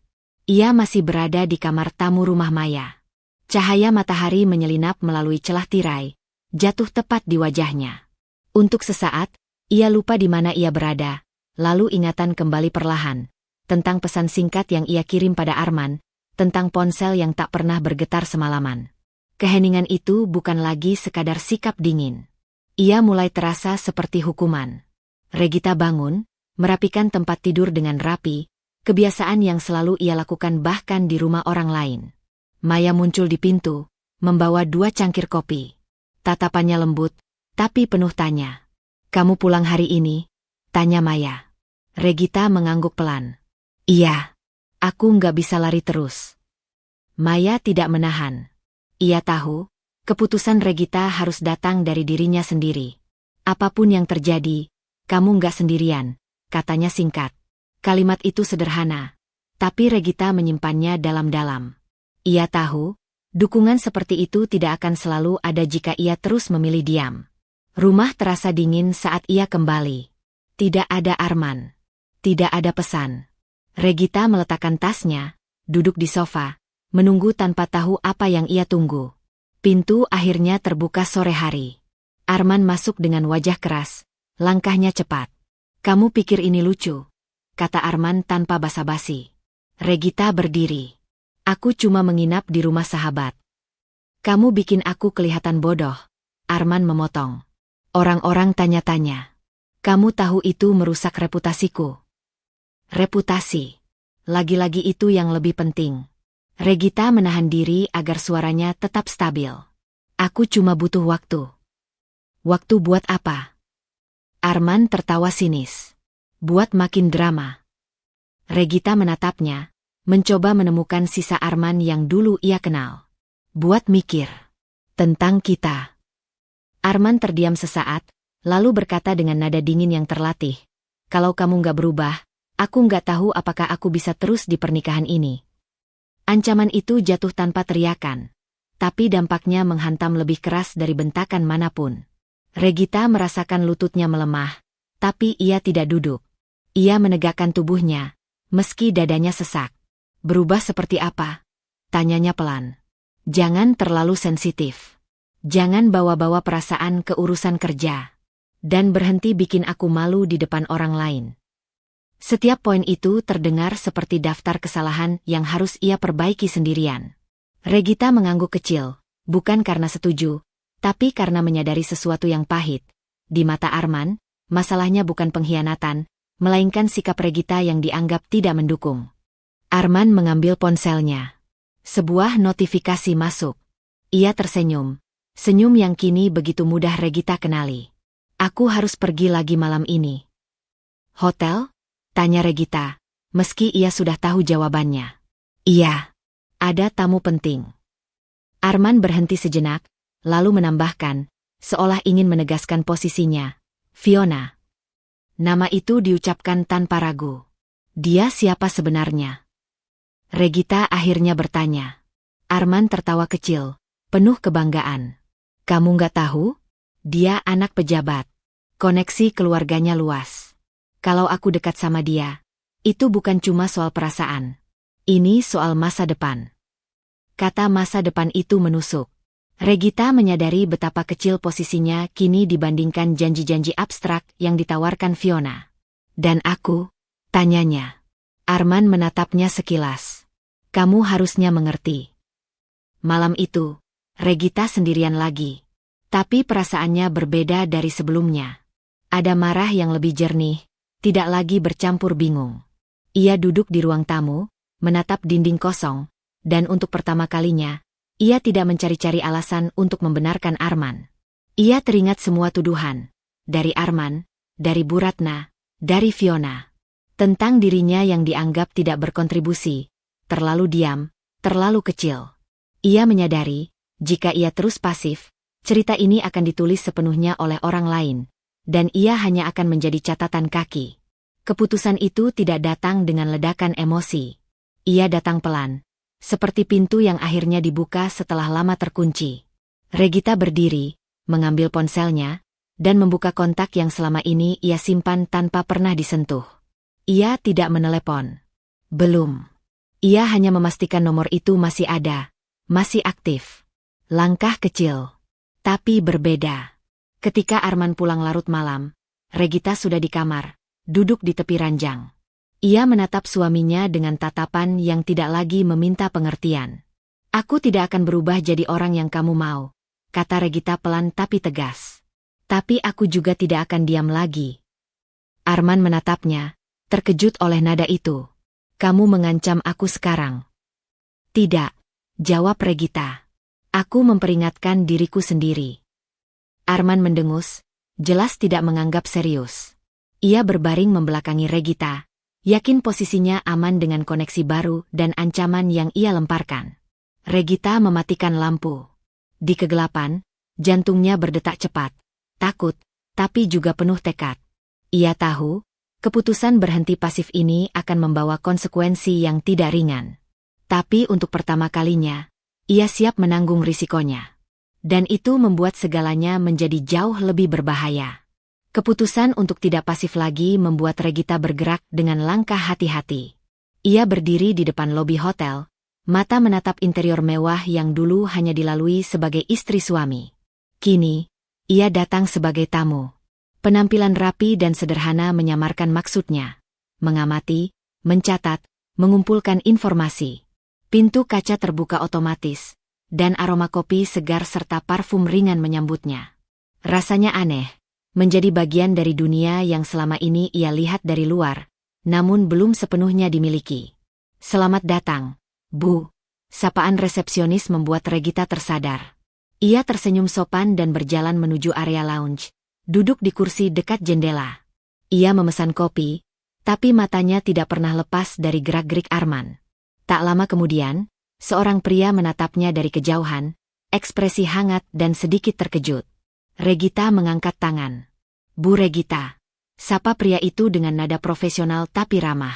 Ia masih berada di kamar tamu rumah Maya. Cahaya matahari menyelinap melalui celah tirai, jatuh tepat di wajahnya. Untuk sesaat, ia lupa di mana ia berada, lalu ingatan kembali perlahan, tentang pesan singkat yang ia kirim pada Arman, tentang ponsel yang tak pernah bergetar semalaman. Keheningan itu bukan lagi sekadar sikap dingin. Ia mulai terasa seperti hukuman. Regita bangun, merapikan tempat tidur dengan rapi, kebiasaan yang selalu ia lakukan bahkan di rumah orang lain. Maya muncul di pintu, membawa 2 cangkir kopi. Tatapannya lembut, tapi penuh tanya. Kamu pulang hari ini? Tanya Maya. Regita mengangguk pelan. Iya. Aku nggak bisa lari terus. Maya tidak menahan. Ia tahu, Keputusan Regita harus datang dari dirinya sendiri. Apapun yang terjadi, kamu nggak sendirian, katanya singkat. Kalimat itu sederhana, tapi Regita menyimpannya dalam-dalam. Ia tahu, dukungan seperti itu tidak akan selalu ada jika ia terus memilih diam. Rumah terasa dingin saat ia kembali. Tidak ada Arman. Tidak ada pesan. Regita meletakkan tasnya, duduk di sofa, menunggu tanpa tahu apa yang ia tunggu. Pintu akhirnya terbuka sore hari. Arman masuk dengan wajah keras, langkahnya cepat. Kamu pikir ini lucu? Kata Arman tanpa basa-basi. Regita berdiri. Aku cuma menginap di rumah sahabat. Kamu bikin aku kelihatan bodoh. Arman memotong. Orang-orang tanya-tanya. Kamu tahu itu merusak reputasiku. Reputasi. Lagi-lagi itu yang lebih penting. Regita menahan diri agar suaranya tetap stabil. Aku cuma butuh waktu. Waktu buat apa? Arman tertawa sinis. Buat makin drama. Regita menatapnya, mencoba menemukan sisa Arman yang dulu ia kenal. Buat mikir. Tentang kita. Arman terdiam sesaat, lalu berkata dengan nada dingin yang terlatih. Kalau kamu nggak berubah, aku nggak tahu apakah aku bisa terus di pernikahan ini. Ancaman itu jatuh tanpa teriakan, tapi dampaknya menghantam lebih keras dari bentakan manapun. Regita merasakan lututnya melemah, tapi ia tidak duduk. Ia menegakkan tubuhnya, meski dadanya sesak. Berubah seperti apa? Tanyanya pelan. Jangan terlalu sensitif. Jangan bawa-bawa perasaan ke urusan kerja. Dan berhenti bikin aku malu di depan orang lain. Setiap poin itu terdengar seperti daftar kesalahan yang harus ia perbaiki sendirian. Regita mengangguk kecil, bukan karena setuju, tapi karena menyadari sesuatu yang pahit. Di mata Arman, masalahnya bukan pengkhianatan, melainkan sikap Regita yang dianggap tidak mendukung. Arman mengambil ponselnya. Sebuah notifikasi masuk. Ia tersenyum, senyum yang kini begitu mudah Regita kenali. Aku harus pergi lagi malam ini. Hotel? Tanya Regita, meski ia sudah tahu jawabannya. Iya, ada tamu penting. Arman berhenti sejenak, lalu menambahkan, seolah ingin menegaskan posisinya. Fiona. Nama itu diucapkan tanpa ragu. Dia siapa sebenarnya? Regita akhirnya bertanya. Arman tertawa kecil, penuh kebanggaan. Kamu nggak tahu? Dia anak pejabat. Koneksi keluarganya luas. Kalau aku dekat sama dia, itu bukan cuma soal perasaan. Ini soal masa depan. Kata masa depan itu menusuk. Regita menyadari betapa kecil posisinya kini dibandingkan janji-janji abstrak yang ditawarkan Fiona. Dan aku? Tanyanya. Arman menatapnya sekilas. Kamu harusnya mengerti. Malam itu, Regita sendirian lagi. Tapi perasaannya berbeda dari sebelumnya. Ada marah yang lebih jernih. Tidak lagi bercampur bingung. Ia duduk di ruang tamu, menatap dinding kosong, dan untuk pertama kalinya, ia tidak mencari-cari alasan untuk membenarkan Arman. Ia teringat semua tuduhan, dari Arman, dari Bu Ratna, dari Fiona, tentang dirinya yang dianggap tidak berkontribusi, terlalu diam, terlalu kecil. Ia menyadari, jika ia terus pasif, cerita ini akan ditulis sepenuhnya oleh orang lain. Dan ia hanya akan menjadi catatan kaki. Keputusan itu tidak datang dengan ledakan emosi. Ia datang pelan, seperti pintu yang akhirnya dibuka setelah lama terkunci. Regita berdiri, mengambil ponselnya, dan membuka kontak yang selama ini ia simpan tanpa pernah disentuh. Ia tidak menelepon. Belum. Ia hanya memastikan nomor itu masih ada, masih aktif. Langkah kecil, tapi berbeda. Ketika Arman pulang larut malam, Regita sudah di kamar, duduk di tepi ranjang. Ia menatap suaminya dengan tatapan yang tidak lagi meminta pengertian. Aku tidak akan berubah jadi orang yang kamu mau, kata Regita pelan tapi tegas. Tapi aku juga tidak akan diam lagi. Arman menatapnya, terkejut oleh nada itu. Kamu mengancam aku sekarang. Tidak, jawab Regita. Aku memperingatkan diriku sendiri. Arman mendengus, jelas tidak menganggap serius. Ia berbaring membelakangi Regita, yakin posisinya aman dengan koneksi baru dan ancaman yang ia lemparkan. Regita mematikan lampu. Di kegelapan, jantungnya berdetak cepat, takut, tapi juga penuh tekad. Ia tahu, keputusan berhenti pasif ini akan membawa konsekuensi yang tidak ringan. Tapi untuk pertama kalinya, ia siap menanggung risikonya. Dan itu membuat segalanya menjadi jauh lebih berbahaya. Keputusan untuk tidak pasif lagi membuat Regita bergerak dengan langkah hati-hati. Ia berdiri di depan lobi hotel, mata menatap interior mewah yang dulu hanya dilalui sebagai istri suami. Kini, ia datang sebagai tamu. Penampilan rapi dan sederhana menyamarkan maksudnya. Mengamati, mencatat, mengumpulkan informasi. Pintu kaca terbuka otomatis, dan aroma kopi segar serta parfum ringan menyambutnya. Rasanya aneh, menjadi bagian dari dunia yang selama ini ia lihat dari luar, namun belum sepenuhnya dimiliki. Selamat datang, Bu. Sapaan resepsionis membuat Regita tersadar. Ia tersenyum sopan dan berjalan menuju area lounge, duduk di kursi dekat jendela. Ia memesan kopi, tapi matanya tidak pernah lepas dari gerak-gerik Arman. Tak lama kemudian, seorang pria menatapnya dari kejauhan, ekspresi hangat dan sedikit terkejut. Regita mengangkat tangan. Bu Regita, sapa pria itu dengan nada profesional tapi ramah.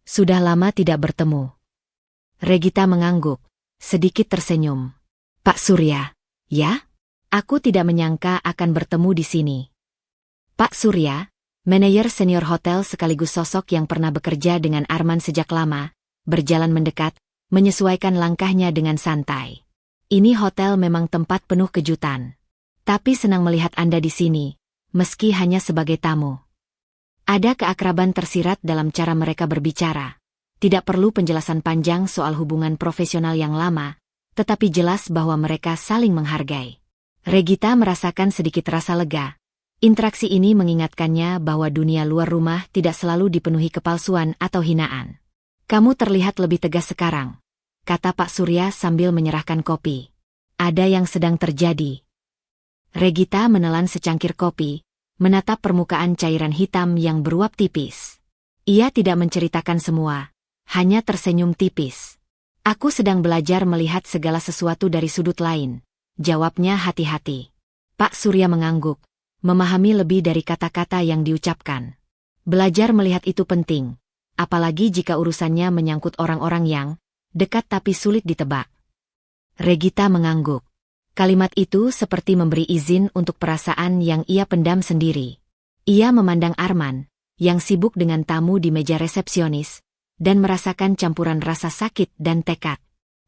Sudah lama tidak bertemu. Regita mengangguk, sedikit tersenyum. Pak Surya, ya? Aku tidak menyangka akan bertemu di sini. Pak Surya, manajer senior hotel sekaligus sosok yang pernah bekerja dengan Arman sejak lama, berjalan mendekat, menyesuaikan langkahnya dengan santai. Ini hotel memang tempat penuh kejutan. Tapi senang melihat Anda di sini, meski hanya sebagai tamu. Ada keakraban tersirat dalam cara mereka berbicara. Tidak perlu penjelasan panjang soal hubungan profesional yang lama, tetapi jelas bahwa mereka saling menghargai. Regita merasakan sedikit rasa lega. Interaksi ini mengingatkannya bahwa dunia luar rumah tidak selalu dipenuhi kepalsuan atau hinaan. Kamu terlihat lebih tegas sekarang, kata Pak Surya sambil menyerahkan kopi. Ada yang sedang terjadi. Regita menelan secangkir kopi, menatap permukaan cairan hitam yang beruap tipis. Ia tidak menceritakan semua, hanya tersenyum tipis. Aku sedang belajar melihat segala sesuatu dari sudut lain, jawabnya hati-hati. Pak Surya mengangguk, memahami lebih dari kata-kata yang diucapkan. Belajar melihat itu penting, apalagi jika urusannya menyangkut orang-orang yang dekat tapi sulit ditebak. Regita mengangguk. Kalimat itu seperti memberi izin untuk perasaan yang ia pendam sendiri. Ia memandang Arman, yang sibuk dengan tamu di meja resepsionis, dan merasakan campuran rasa sakit dan tekad.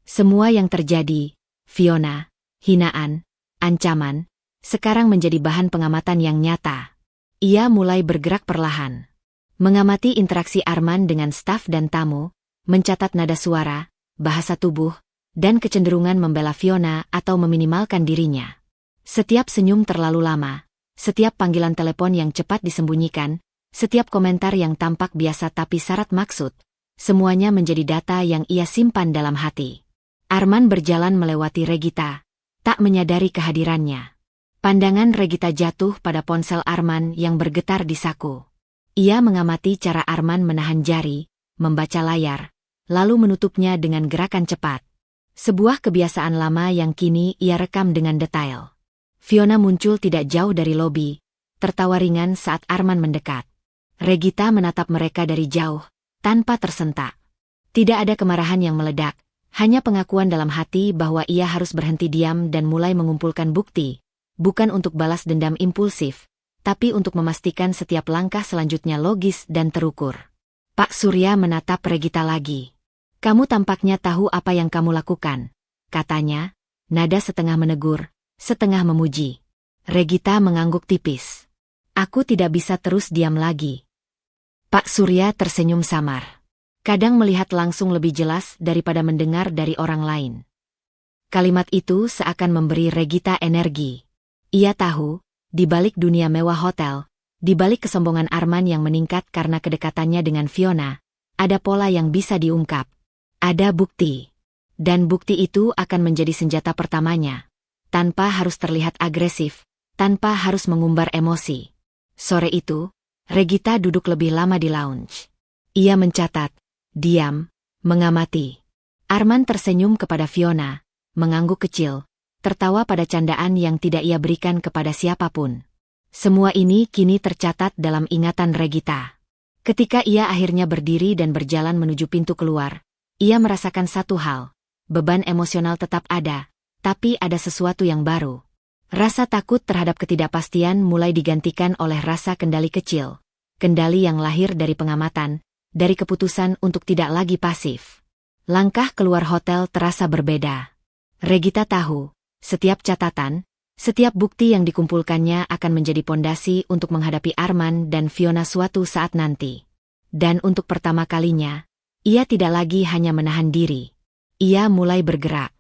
Semua yang terjadi, Fiona, hinaan, ancaman, sekarang menjadi bahan pengamatan yang nyata. Ia mulai bergerak perlahan. Mengamati interaksi Arman dengan staf dan tamu, mencatat nada suara, bahasa tubuh, dan kecenderungan membela Fiona atau meminimalkan dirinya. Setiap senyum terlalu lama, setiap panggilan telepon yang cepat disembunyikan, setiap komentar yang tampak biasa tapi syarat maksud, semuanya menjadi data yang ia simpan dalam hati. Arman berjalan melewati Regita, tak menyadari kehadirannya. Pandangan Regita jatuh pada ponsel Arman yang bergetar di saku. Ia mengamati cara Arman menahan jari, membaca layar, lalu menutupnya dengan gerakan cepat. Sebuah kebiasaan lama yang kini ia rekam dengan detail. Fiona muncul tidak jauh dari lobi, tertawa ringan saat Arman mendekat. Regita menatap mereka dari jauh, tanpa tersentak. Tidak ada kemarahan yang meledak, hanya pengakuan dalam hati bahwa ia harus berhenti diam dan mulai mengumpulkan bukti, bukan untuk balas dendam impulsif, tapi untuk memastikan setiap langkah selanjutnya logis dan terukur. Pak Surya menatap Regita lagi. Kamu tampaknya tahu apa yang kamu lakukan, katanya, nada setengah menegur, setengah memuji. Regita mengangguk tipis. Aku tidak bisa terus diam lagi. Pak Surya tersenyum samar. Kadang melihat langsung lebih jelas daripada mendengar dari orang lain. Kalimat itu seakan memberi Regita energi. Ia tahu, di balik dunia mewah hotel, di balik kesombongan Arman yang meningkat karena kedekatannya dengan Fiona, ada pola yang bisa diungkap. Ada bukti. Dan bukti itu akan menjadi senjata pertamanya. Tanpa harus terlihat agresif, tanpa harus mengumbar emosi. Sore itu, Regita duduk lebih lama di lounge. Ia mencatat, diam, mengamati. Arman tersenyum kepada Fiona, mengangguk kecil, tertawa pada candaan yang tidak ia berikan kepada siapapun. Semua ini kini tercatat dalam ingatan Regita. Ketika ia akhirnya berdiri dan berjalan menuju pintu keluar, ia merasakan satu hal. Beban emosional tetap ada, tapi ada sesuatu yang baru. Rasa takut terhadap ketidakpastian mulai digantikan oleh rasa kendali kecil. Kendali yang lahir dari pengamatan, dari keputusan untuk tidak lagi pasif. Langkah keluar hotel terasa berbeda. Regita tahu, setiap catatan, setiap bukti yang dikumpulkannya akan menjadi pondasi untuk menghadapi Arman dan Fiona suatu saat nanti. Dan untuk pertama kalinya, ia tidak lagi hanya menahan diri. Ia mulai bergerak.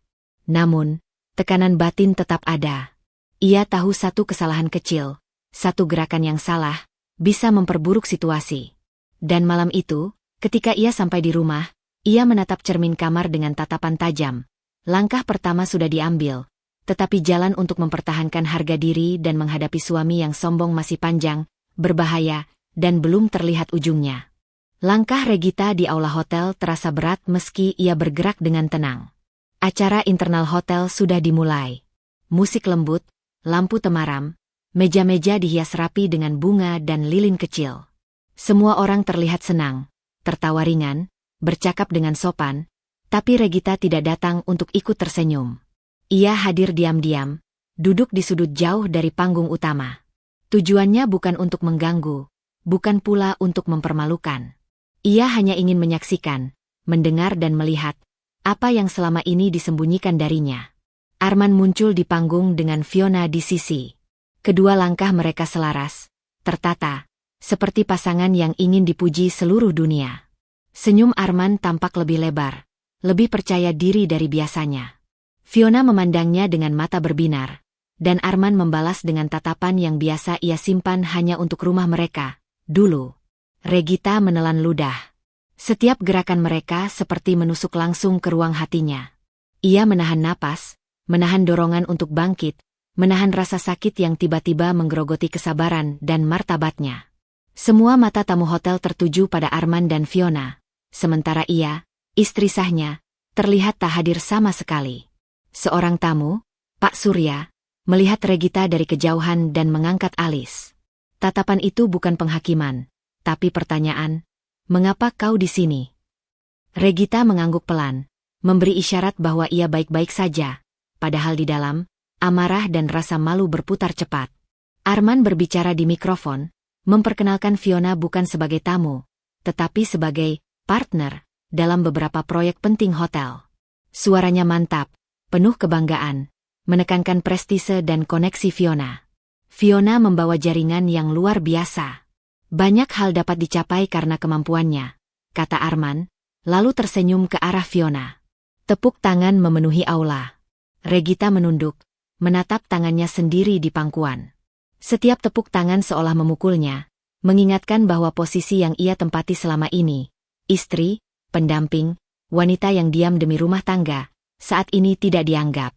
Namun, tekanan batin tetap ada. Ia tahu satu kesalahan kecil, satu gerakan yang salah, bisa memperburuk situasi. Dan malam itu, ketika ia sampai di rumah, ia menatap cermin kamar dengan tatapan tajam. Langkah pertama sudah diambil. Tetapi jalan untuk mempertahankan harga diri dan menghadapi suami yang sombong masih panjang, berbahaya, dan belum terlihat ujungnya. Langkah Regita di aula hotel terasa berat meski ia bergerak dengan tenang. Acara internal hotel sudah dimulai. Musik lembut, lampu temaram, meja-meja dihias rapi dengan bunga dan lilin kecil. Semua orang terlihat senang, tertawa ringan, bercakap dengan sopan, tapi Regita tidak datang untuk ikut tersenyum. Ia hadir diam-diam, duduk di sudut jauh dari panggung utama. Tujuannya bukan untuk mengganggu, bukan pula untuk mempermalukan. Ia hanya ingin menyaksikan, mendengar dan melihat apa yang selama ini disembunyikan darinya. Arman muncul di panggung dengan Fiona di sisi. Kedua langkah mereka selaras, tertata, seperti pasangan yang ingin dipuji seluruh dunia. Senyum Arman tampak lebih lebar, lebih percaya diri dari biasanya. Fiona memandangnya dengan mata berbinar, dan Arman membalas dengan tatapan yang biasa ia simpan hanya untuk rumah mereka, dulu. Regita menelan ludah. Setiap gerakan mereka seperti menusuk langsung ke ruang hatinya. Ia menahan napas, menahan dorongan untuk bangkit, menahan rasa sakit yang tiba-tiba menggerogoti kesabaran dan martabatnya. Semua mata tamu hotel tertuju pada Arman dan Fiona, sementara ia, istri sahnya, terlihat tak hadir sama sekali. Seorang tamu, Pak Surya, melihat Regita dari kejauhan dan mengangkat alis. Tatapan itu bukan penghakiman, tapi pertanyaan, "Mengapa kau di sini?" Regita mengangguk pelan, memberi isyarat bahwa ia baik-baik saja, padahal di dalam, amarah dan rasa malu berputar cepat. Arman berbicara di mikrofon, memperkenalkan Fiona bukan sebagai tamu, tetapi sebagai partner dalam beberapa proyek penting hotel. Suaranya mantap, penuh kebanggaan, menekankan prestise dan koneksi Fiona. Fiona membawa jaringan yang luar biasa. Banyak hal dapat dicapai karena kemampuannya, kata Arman, lalu tersenyum ke arah Fiona. Tepuk tangan memenuhi aula. Regita menunduk, menatap tangannya sendiri di pangkuan. Setiap tepuk tangan seolah memukulnya, mengingatkan bahwa posisi yang ia tempati selama ini, istri, pendamping, wanita yang diam demi rumah tangga, saat ini tidak dianggap.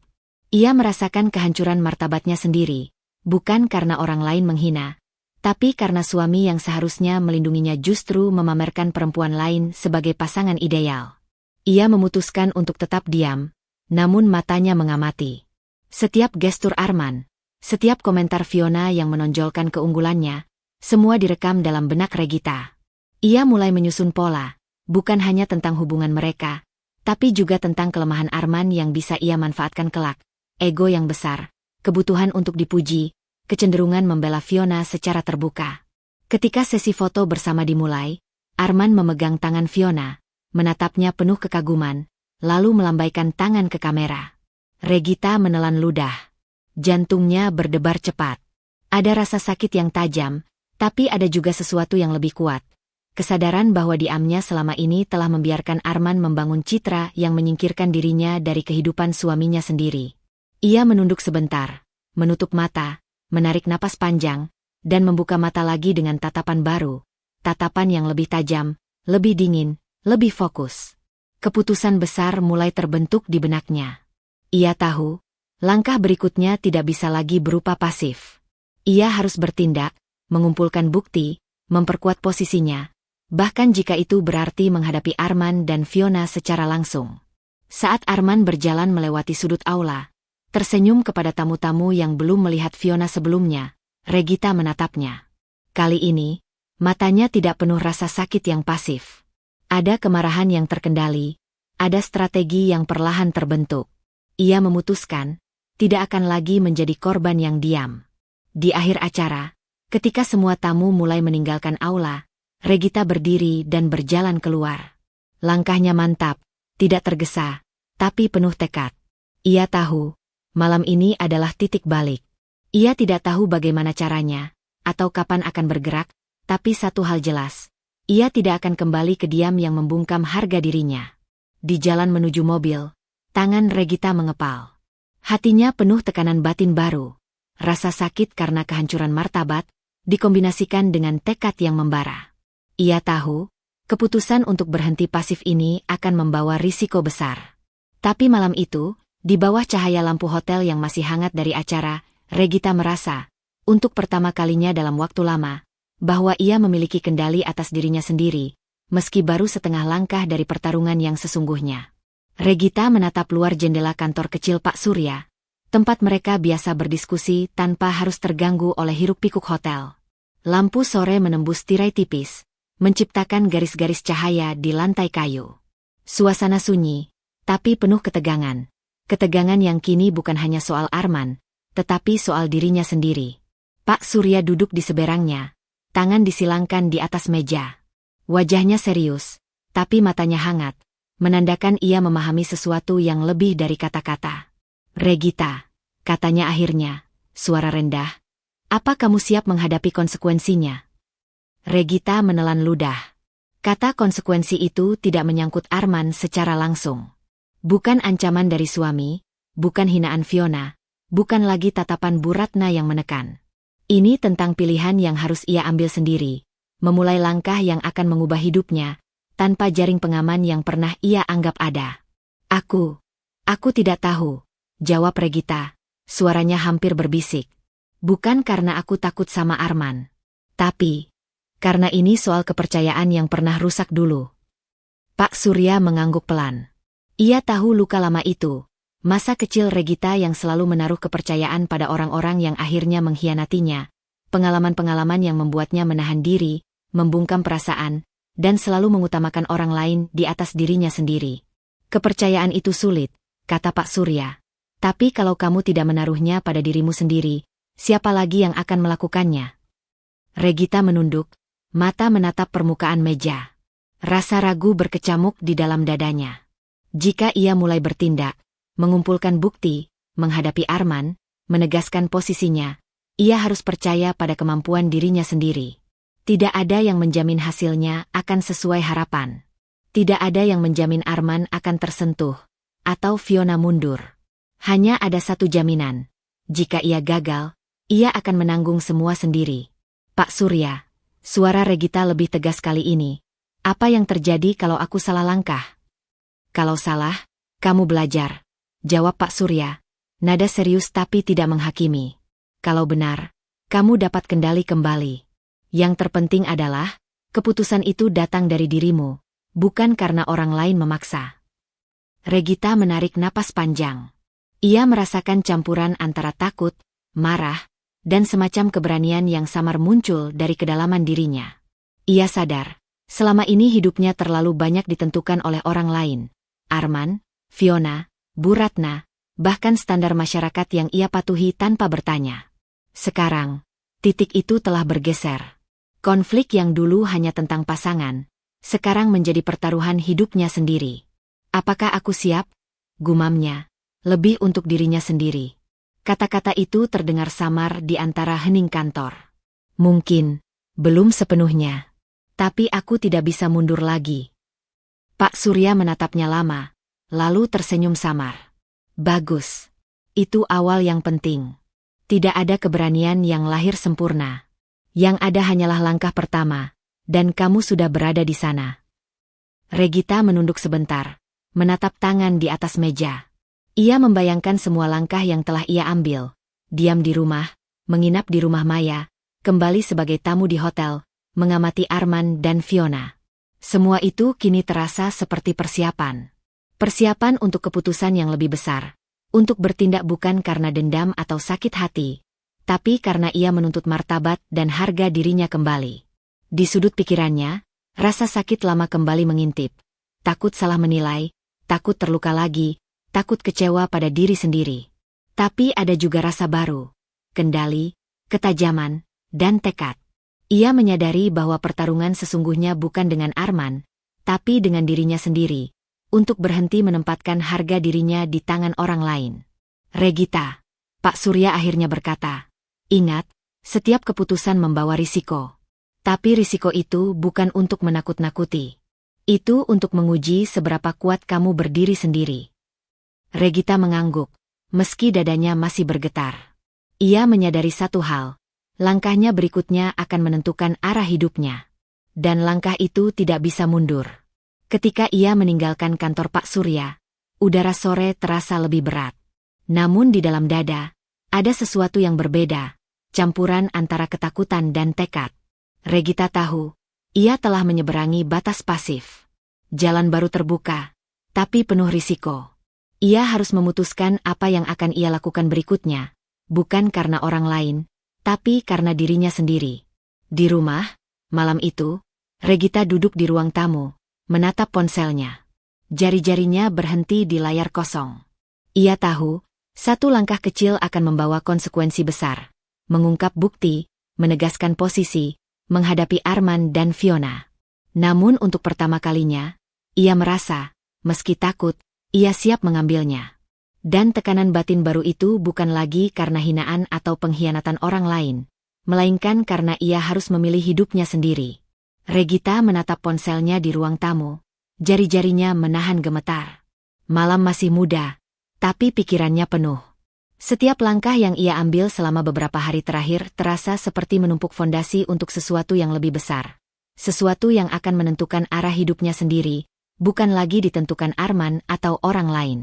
Ia merasakan kehancuran martabatnya sendiri, bukan karena orang lain menghina, tapi karena suami yang seharusnya melindunginya justru memamerkan perempuan lain sebagai pasangan ideal. Ia memutuskan untuk tetap diam, namun matanya mengamati. Setiap gestur Arman, setiap komentar Fiona yang menonjolkan keunggulannya, semua direkam dalam benak Regita. Ia mulai menyusun pola, bukan hanya tentang hubungan mereka, tapi juga tentang kelemahan Arman yang bisa ia manfaatkan kelak, ego yang besar, kebutuhan untuk dipuji, kecenderungan membela Fiona secara terbuka. Ketika sesi foto bersama dimulai, Arman memegang tangan Fiona, menatapnya penuh kekaguman, lalu melambaikan tangan ke kamera. Regita menelan ludah. Jantungnya berdebar cepat. Ada rasa sakit yang tajam, tapi ada juga sesuatu yang lebih kuat. Kesadaran bahwa diamnya selama ini telah membiarkan Arman membangun citra yang menyingkirkan dirinya dari kehidupan suaminya sendiri. Ia menunduk sebentar, menutup mata, menarik napas panjang, dan membuka mata lagi dengan tatapan baru. Tatapan yang lebih tajam, lebih dingin, lebih fokus. Keputusan besar mulai terbentuk di benaknya. Ia tahu, langkah berikutnya tidak bisa lagi berupa pasif. Ia harus bertindak, mengumpulkan bukti, memperkuat posisinya, bahkan jika itu berarti menghadapi Arman dan Fiona secara langsung. Saat Arman berjalan melewati sudut aula, Tersenyum kepada tamu-tamu yang belum melihat Fiona sebelumnya, Regita menatapnya. Kali ini, matanya tidak penuh rasa sakit yang pasif. Ada kemarahan yang terkendali, ada strategi yang perlahan terbentuk. Ia memutuskan, tidak akan lagi menjadi korban yang diam. Di akhir acara, ketika semua tamu mulai meninggalkan aula, Regita berdiri dan berjalan keluar. Langkahnya mantap, tidak tergesa, tapi penuh tekad. Ia tahu, malam ini adalah titik balik. Ia tidak tahu bagaimana caranya, atau kapan akan bergerak, tapi satu hal jelas. Ia tidak akan kembali ke diam yang membungkam harga dirinya. Di jalan menuju mobil, tangan Regita mengepal. Hatinya penuh tekanan batin baru. Rasa sakit karena kehancuran martabat, dikombinasikan dengan tekad yang membara. Ia tahu, keputusan untuk berhenti pasif ini akan membawa risiko besar. Tapi malam itu, di bawah cahaya lampu hotel yang masih hangat dari acara, Regita merasa, untuk pertama kalinya dalam waktu lama, bahwa ia memiliki kendali atas dirinya sendiri, meski baru setengah langkah dari pertarungan yang sesungguhnya. Regita menatap luar jendela kantor kecil Pak Surya, tempat mereka biasa berdiskusi tanpa harus terganggu oleh hiruk-pikuk hotel. Lampu sore menembus tirai tipis, menciptakan garis-garis cahaya di lantai kayu. Suasana sunyi, tapi penuh ketegangan. Ketegangan yang kini bukan hanya soal Arman, tetapi soal dirinya sendiri. Pak Surya duduk di seberangnya, tangan disilangkan di atas meja. Wajahnya serius, tapi matanya hangat, menandakan ia memahami sesuatu yang lebih dari kata-kata. Regita, katanya akhirnya, suara rendah. Apa kamu siap menghadapi konsekuensinya? Regita menelan ludah. Kata konsekuensi itu tidak menyangkut Arman secara langsung. Bukan ancaman dari suami, bukan hinaan Fiona, bukan lagi tatapan Bu Ratna yang menekan. Ini tentang pilihan yang harus ia ambil sendiri, memulai langkah yang akan mengubah hidupnya, tanpa jaring pengaman yang pernah ia anggap ada. Aku tidak tahu, jawab Regita, suaranya hampir berbisik. Bukan karena aku takut sama Arman. Tapi, karena ini soal kepercayaan yang pernah rusak dulu. Pak Surya mengangguk pelan. Ia tahu luka lama itu, masa kecil Regita yang selalu menaruh kepercayaan pada orang-orang yang akhirnya mengkhianatinya, pengalaman-pengalaman yang membuatnya menahan diri, membungkam perasaan, dan selalu mengutamakan orang lain di atas dirinya sendiri. Kepercayaan itu sulit, kata Pak Surya. Tapi kalau kamu tidak menaruhnya pada dirimu sendiri, siapa lagi yang akan melakukannya? Regita menunduk, mata menatap permukaan meja. Rasa ragu berkecamuk di dalam dadanya. Jika ia mulai bertindak, mengumpulkan bukti, menghadapi Arman, menegaskan posisinya, ia harus percaya pada kemampuan dirinya sendiri. Tidak ada yang menjamin hasilnya akan sesuai harapan. Tidak ada yang menjamin Arman akan tersentuh, atau Fiona mundur. Hanya ada satu jaminan. Jika ia gagal, ia akan menanggung semua sendiri. Pak Surya, suara Regita lebih tegas kali ini. Apa yang terjadi kalau aku salah langkah? Kalau salah, kamu belajar, jawab Pak Surya. Nada serius tapi tidak menghakimi. Kalau benar, kamu dapat kendali kembali. Yang terpenting adalah, keputusan itu datang dari dirimu, bukan karena orang lain memaksa. Regita menarik napas panjang. Ia merasakan campuran antara takut, marah, dan semacam keberanian yang samar muncul dari kedalaman dirinya. Ia sadar, selama ini hidupnya terlalu banyak ditentukan oleh orang lain. Arman, Fiona, Bu Ratna, bahkan standar masyarakat yang ia patuhi tanpa bertanya. Sekarang, titik itu telah bergeser. Konflik yang dulu hanya tentang pasangan, sekarang menjadi pertaruhan hidupnya sendiri. Apakah aku siap? Gumamnya. Lebih untuk dirinya sendiri. Kata-kata itu terdengar samar di antara hening kantor. Mungkin, belum sepenuhnya. Tapi aku tidak bisa mundur lagi. Pak Surya menatapnya lama, lalu tersenyum samar. Bagus. Itu awal yang penting. Tidak ada keberanian yang lahir sempurna. Yang ada hanyalah langkah pertama, dan kamu sudah berada di sana. Regita menunduk sebentar, menatap tangan di atas meja. Ia membayangkan semua langkah yang telah ia ambil. Diam di rumah, menginap di rumah Maya, kembali sebagai tamu di hotel, mengamati Arman dan Fiona. Semua itu kini terasa seperti persiapan. Persiapan untuk keputusan yang lebih besar. untuk bertindak bukan karena dendam atau sakit hati, tapi karena ia menuntut martabat dan harga dirinya kembali. Di sudut pikirannya, rasa sakit lama kembali mengintip. Takut salah menilai, takut terluka lagi, takut kecewa pada diri sendiri. Tapi ada juga rasa baru, kendali, ketajaman, dan tekad. Ia menyadari bahwa pertarungan sesungguhnya bukan dengan Arman, tapi dengan dirinya sendiri, untuk berhenti menempatkan harga dirinya di tangan orang lain. Regita, Pak Surya akhirnya berkata, ingat, setiap keputusan membawa risiko. Tapi risiko itu bukan untuk menakut-nakuti. Itu untuk menguji seberapa kuat kamu berdiri sendiri. Regita mengangguk, meski dadanya masih bergetar. Ia menyadari satu hal, langkahnya berikutnya akan menentukan arah hidupnya. Dan langkah itu tidak bisa mundur. Ketika ia meninggalkan kantor Pak Surya, udara sore terasa lebih berat. Namun di dalam dada, ada sesuatu yang berbeda, campuran antara ketakutan dan tekad. Regita tahu, ia telah menyeberangi batas pasif. Jalan baru terbuka, tapi penuh risiko. Ia harus memutuskan apa yang akan ia lakukan berikutnya, bukan karena orang lain, tapi karena dirinya sendiri. Di rumah, malam itu, Regita duduk di ruang tamu, menatap ponselnya. Jari-jarinya berhenti di layar kosong. Ia tahu, satu langkah kecil akan membawa konsekuensi besar. Mengungkap bukti, menegaskan posisi, menghadapi Arman dan Fiona. Namun untuk pertama kalinya, ia merasa, meski takut, ia siap mengambilnya. Dan tekanan batin baru itu bukan lagi karena hinaan atau pengkhianatan orang lain, melainkan karena ia harus memilih hidupnya sendiri. Regita menatap ponselnya di ruang tamu, jari-jarinya menahan gemetar. Malam masih muda, tapi pikirannya penuh. Setiap langkah yang ia ambil selama beberapa hari terakhir terasa seperti menumpuk fondasi untuk sesuatu yang lebih besar. Sesuatu yang akan menentukan arah hidupnya sendiri, bukan lagi ditentukan Arman atau orang lain.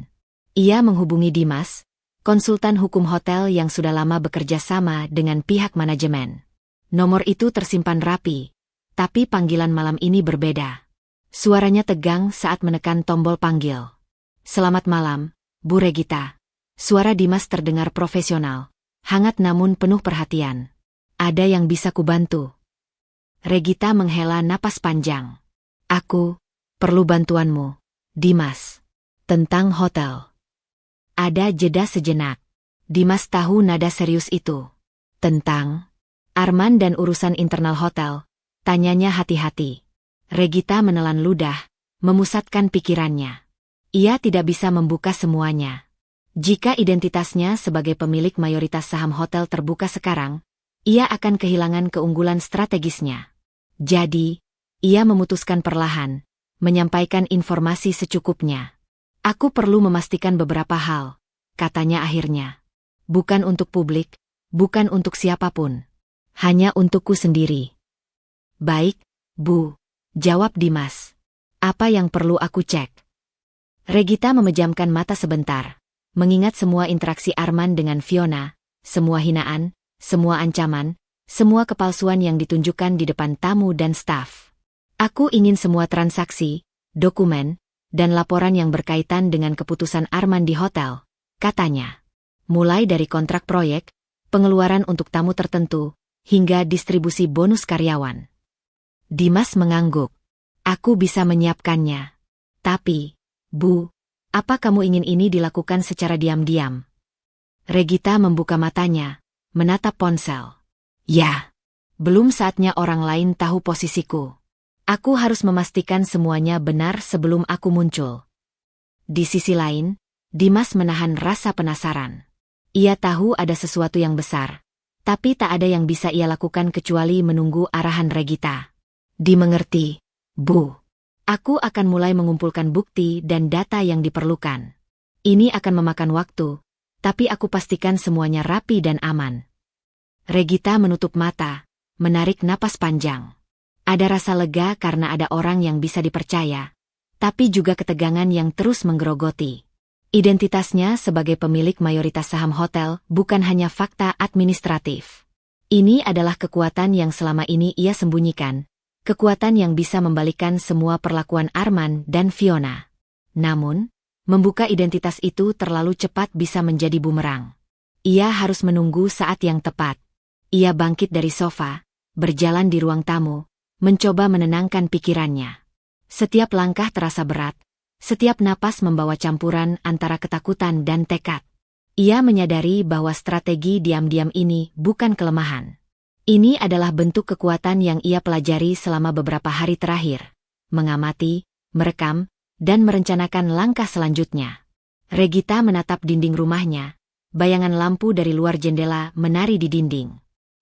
Ia menghubungi Dimas, konsultan hukum hotel yang sudah lama bekerja sama dengan pihak manajemen. Nomor itu tersimpan rapi, tapi panggilan malam ini berbeda. Suaranya tegang saat menekan tombol panggil. Selamat malam, Bu Regita. Suara Dimas terdengar profesional, hangat namun penuh perhatian. Ada yang bisa kubantu? Regita menghela napas panjang. Aku perlu bantuanmu, Dimas. Tentang hotel. Ada jeda sejenak. Dimas tahu nada serius itu. Tentang Arman dan urusan internal hotel, tanyanya hati-hati. Regita menelan ludah, memusatkan pikirannya. Ia tidak bisa membuka semuanya. Jika identitasnya sebagai pemilik mayoritas saham hotel terbuka sekarang, ia akan kehilangan keunggulan strategisnya. Jadi, ia memutuskan perlahan, menyampaikan informasi secukupnya. Aku perlu memastikan beberapa hal, katanya akhirnya. Bukan untuk publik, bukan untuk siapapun. Hanya untukku sendiri. Baik, Bu, jawab Dimas. Apa yang perlu aku cek? Regita memejamkan mata sebentar. Mengingat semua interaksi Arman dengan Fiona, semua hinaan, semua ancaman, semua kepalsuan yang ditunjukkan di depan tamu dan staf. Aku ingin semua transaksi, dokumen, dan laporan yang berkaitan dengan keputusan Arman di hotel, katanya. Mulai dari kontrak proyek, pengeluaran untuk tamu tertentu, hingga distribusi bonus karyawan. Dimas mengangguk. Aku bisa menyiapkannya. Tapi, Bu, apa kamu ingin ini dilakukan secara diam-diam? Regita membuka matanya, menatap ponsel. Ya, belum saatnya orang lain tahu posisiku. Aku harus memastikan semuanya benar sebelum aku muncul. Di sisi lain, Dimas menahan rasa penasaran. Ia tahu ada sesuatu yang besar, tapi tak ada yang bisa ia lakukan kecuali menunggu arahan Regita. Dimengerti, Bu. Aku akan mulai mengumpulkan bukti dan data yang diperlukan. Ini akan memakan waktu, tapi aku pastikan semuanya rapi dan aman. Regita menutup mata, menarik napas panjang. Ada rasa lega karena ada orang yang bisa dipercaya, tapi juga ketegangan yang terus menggerogoti. Identitasnya sebagai pemilik mayoritas saham hotel bukan hanya fakta administratif. Ini adalah kekuatan yang selama ini ia sembunyikan. Kekuatan yang bisa membalikkan semua perlakuan Arman dan Fiona. Namun, Membuka identitas itu terlalu cepat bisa menjadi bumerang. Ia harus menunggu saat yang tepat. Ia bangkit dari sofa, berjalan di ruang tamu, mencoba menenangkan pikirannya. Setiap langkah terasa berat, setiap napas membawa campuran antara ketakutan dan tekad. Ia menyadari bahwa strategi diam-diam ini bukan kelemahan. Ini adalah bentuk kekuatan yang ia pelajari selama beberapa hari terakhir. Mengamati, merekam, dan merencanakan langkah selanjutnya. Regita menatap dinding rumahnya. Bayangan lampu dari luar jendela menari di dinding.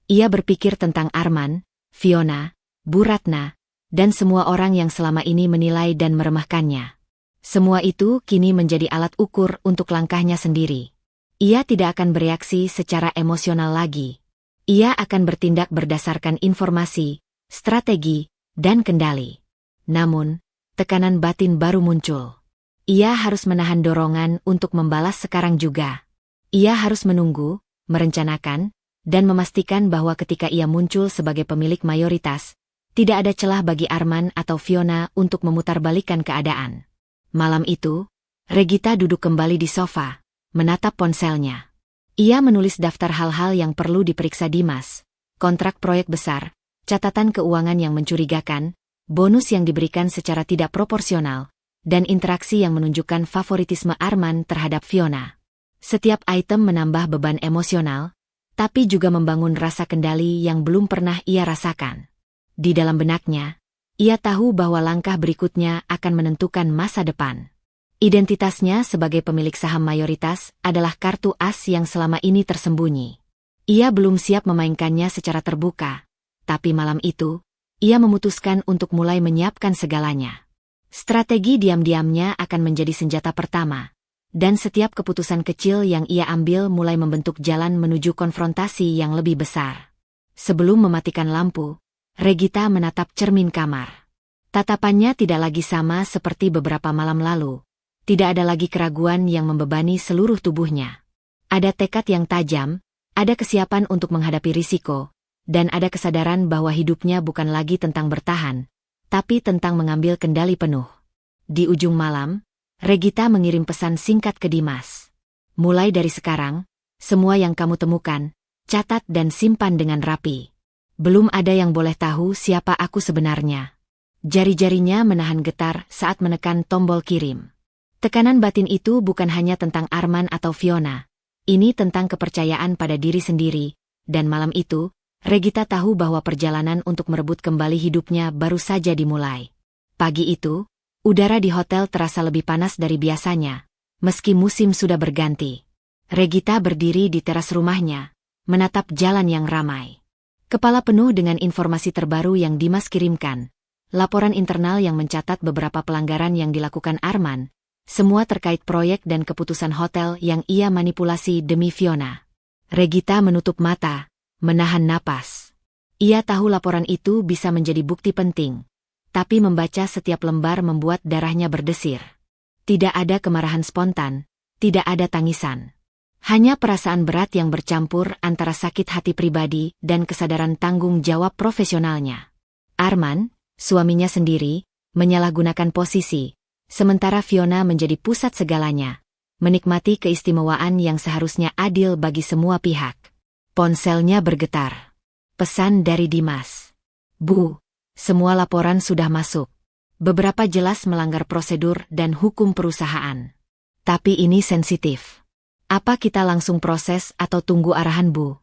Ia berpikir tentang Arman, Fiona, Bu Ratna, dan semua orang yang selama ini menilai dan meremehkannya. Semua itu kini menjadi alat ukur untuk langkahnya sendiri. Ia tidak akan bereaksi secara emosional lagi. Ia akan bertindak berdasarkan informasi, strategi, dan kendali. Namun, tekanan batin baru muncul. Ia harus menahan dorongan untuk membalas sekarang juga. Ia harus menunggu, merencanakan, dan memastikan bahwa ketika ia muncul sebagai pemilik mayoritas, tidak ada celah bagi Arman atau Fiona untuk memutarbalikkan keadaan. Malam itu, Regita duduk kembali di sofa, menatap ponselnya. Ia menulis daftar hal-hal yang perlu diperiksa Dimas, kontrak proyek besar, catatan keuangan yang mencurigakan, bonus yang diberikan secara tidak proporsional, dan interaksi yang menunjukkan favoritisme Arman terhadap Fiona. Setiap item menambah beban emosional, tapi juga membangun rasa kendali yang belum pernah ia rasakan. Di dalam benaknya, ia tahu bahwa langkah berikutnya akan menentukan masa depan. Identitasnya sebagai pemilik saham mayoritas adalah kartu as yang selama ini tersembunyi. Ia belum siap memainkannya secara terbuka, tapi malam itu, ia memutuskan untuk mulai menyiapkan segalanya. Strategi diam-diamnya akan menjadi senjata pertama, dan setiap keputusan kecil yang ia ambil mulai membentuk jalan menuju konfrontasi yang lebih besar. Sebelum mematikan lampu, Regita menatap cermin kamar. Tatapannya tidak lagi sama seperti beberapa malam lalu. Tidak ada lagi keraguan yang membebani seluruh tubuhnya. Ada tekad yang tajam, ada kesiapan untuk menghadapi risiko, dan ada kesadaran bahwa hidupnya bukan lagi tentang bertahan, tapi tentang mengambil kendali penuh. Di ujung malam, Regita mengirim pesan singkat ke Dimas. Mulai dari sekarang, semua yang kamu temukan, catat dan simpan dengan rapi. Belum ada yang boleh tahu siapa aku sebenarnya. Jari-jarinya menahan getar saat menekan tombol kirim. Tekanan batin itu bukan hanya tentang Arman atau Fiona. Ini tentang kepercayaan pada diri sendiri, dan malam itu, Regita tahu bahwa perjalanan untuk merebut kembali hidupnya baru saja dimulai. Pagi itu, udara di hotel terasa lebih panas dari biasanya, meski musim sudah berganti. Regita berdiri di teras rumahnya, menatap jalan yang ramai. Kepala penuh dengan informasi terbaru yang Dimas kirimkan, laporan internal yang mencatat beberapa pelanggaran yang dilakukan Arman, semua terkait proyek dan keputusan hotel yang ia manipulasi demi Fiona. Regita menutup mata, menahan napas. Ia tahu laporan itu bisa menjadi bukti penting, tapi membaca setiap lembar membuat darahnya berdesir. Tidak ada kemarahan spontan, tidak ada tangisan. Hanya perasaan berat yang bercampur antara sakit hati pribadi dan kesadaran tanggung jawab profesionalnya. Arman, suaminya sendiri, menyalahgunakan posisi, sementara Fiona menjadi pusat segalanya, menikmati keistimewaan yang seharusnya adil bagi semua pihak. Ponselnya bergetar. Pesan dari Dimas. Bu, semua laporan sudah masuk. Beberapa jelas melanggar prosedur dan hukum perusahaan. Tapi ini sensitif. Apa kita langsung proses atau tunggu arahan Bu?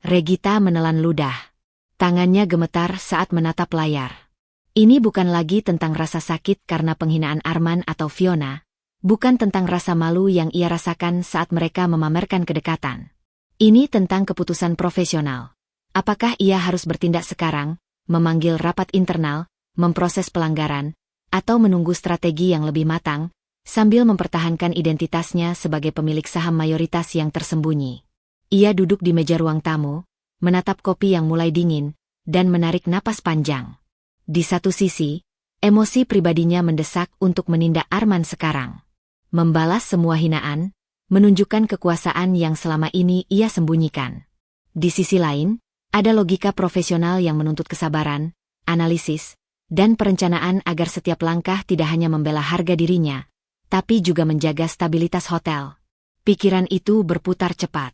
Regita menelan ludah. Tangannya gemetar saat menatap layar. Ini bukan lagi tentang rasa sakit karena penghinaan Arman atau Fiona, bukan tentang rasa malu yang ia rasakan saat mereka memamerkan kedekatan. Ini tentang keputusan profesional. Apakah ia harus bertindak sekarang, memanggil rapat internal, memproses pelanggaran, atau menunggu strategi yang lebih matang, sambil mempertahankan identitasnya sebagai pemilik saham mayoritas yang tersembunyi. Ia duduk di meja ruang tamu, menatap kopi yang mulai dingin, dan menarik napas panjang. Di satu sisi, emosi pribadinya mendesak untuk menindak Arman sekarang. Membalas semua hinaan, menunjukkan kekuasaan yang selama ini ia sembunyikan. Di sisi lain, ada logika profesional yang menuntut kesabaran, analisis, dan perencanaan agar setiap langkah tidak hanya membela harga dirinya, tapi juga menjaga stabilitas hotel. Pikiran itu berputar cepat.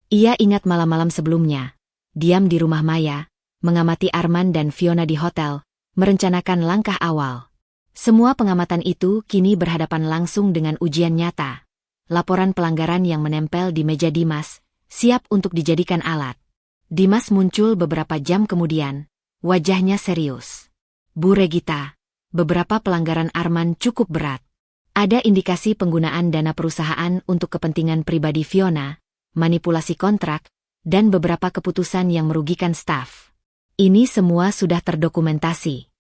Ia ingat malam-malam sebelumnya, diam di rumah Maya, mengamati Arman dan Fiona di hotel, merencanakan langkah awal. Semua pengamatan itu kini berhadapan langsung dengan ujian nyata. Laporan pelanggaran yang menempel di meja Dimas, siap untuk dijadikan alat. Dimas muncul beberapa jam kemudian, wajahnya serius. Bu Regita, beberapa pelanggaran Arman cukup berat. Ada indikasi penggunaan dana perusahaan untuk kepentingan pribadi Fiona, manipulasi kontrak, dan beberapa keputusan yang merugikan staf. Ini semua sudah terdokumentasi.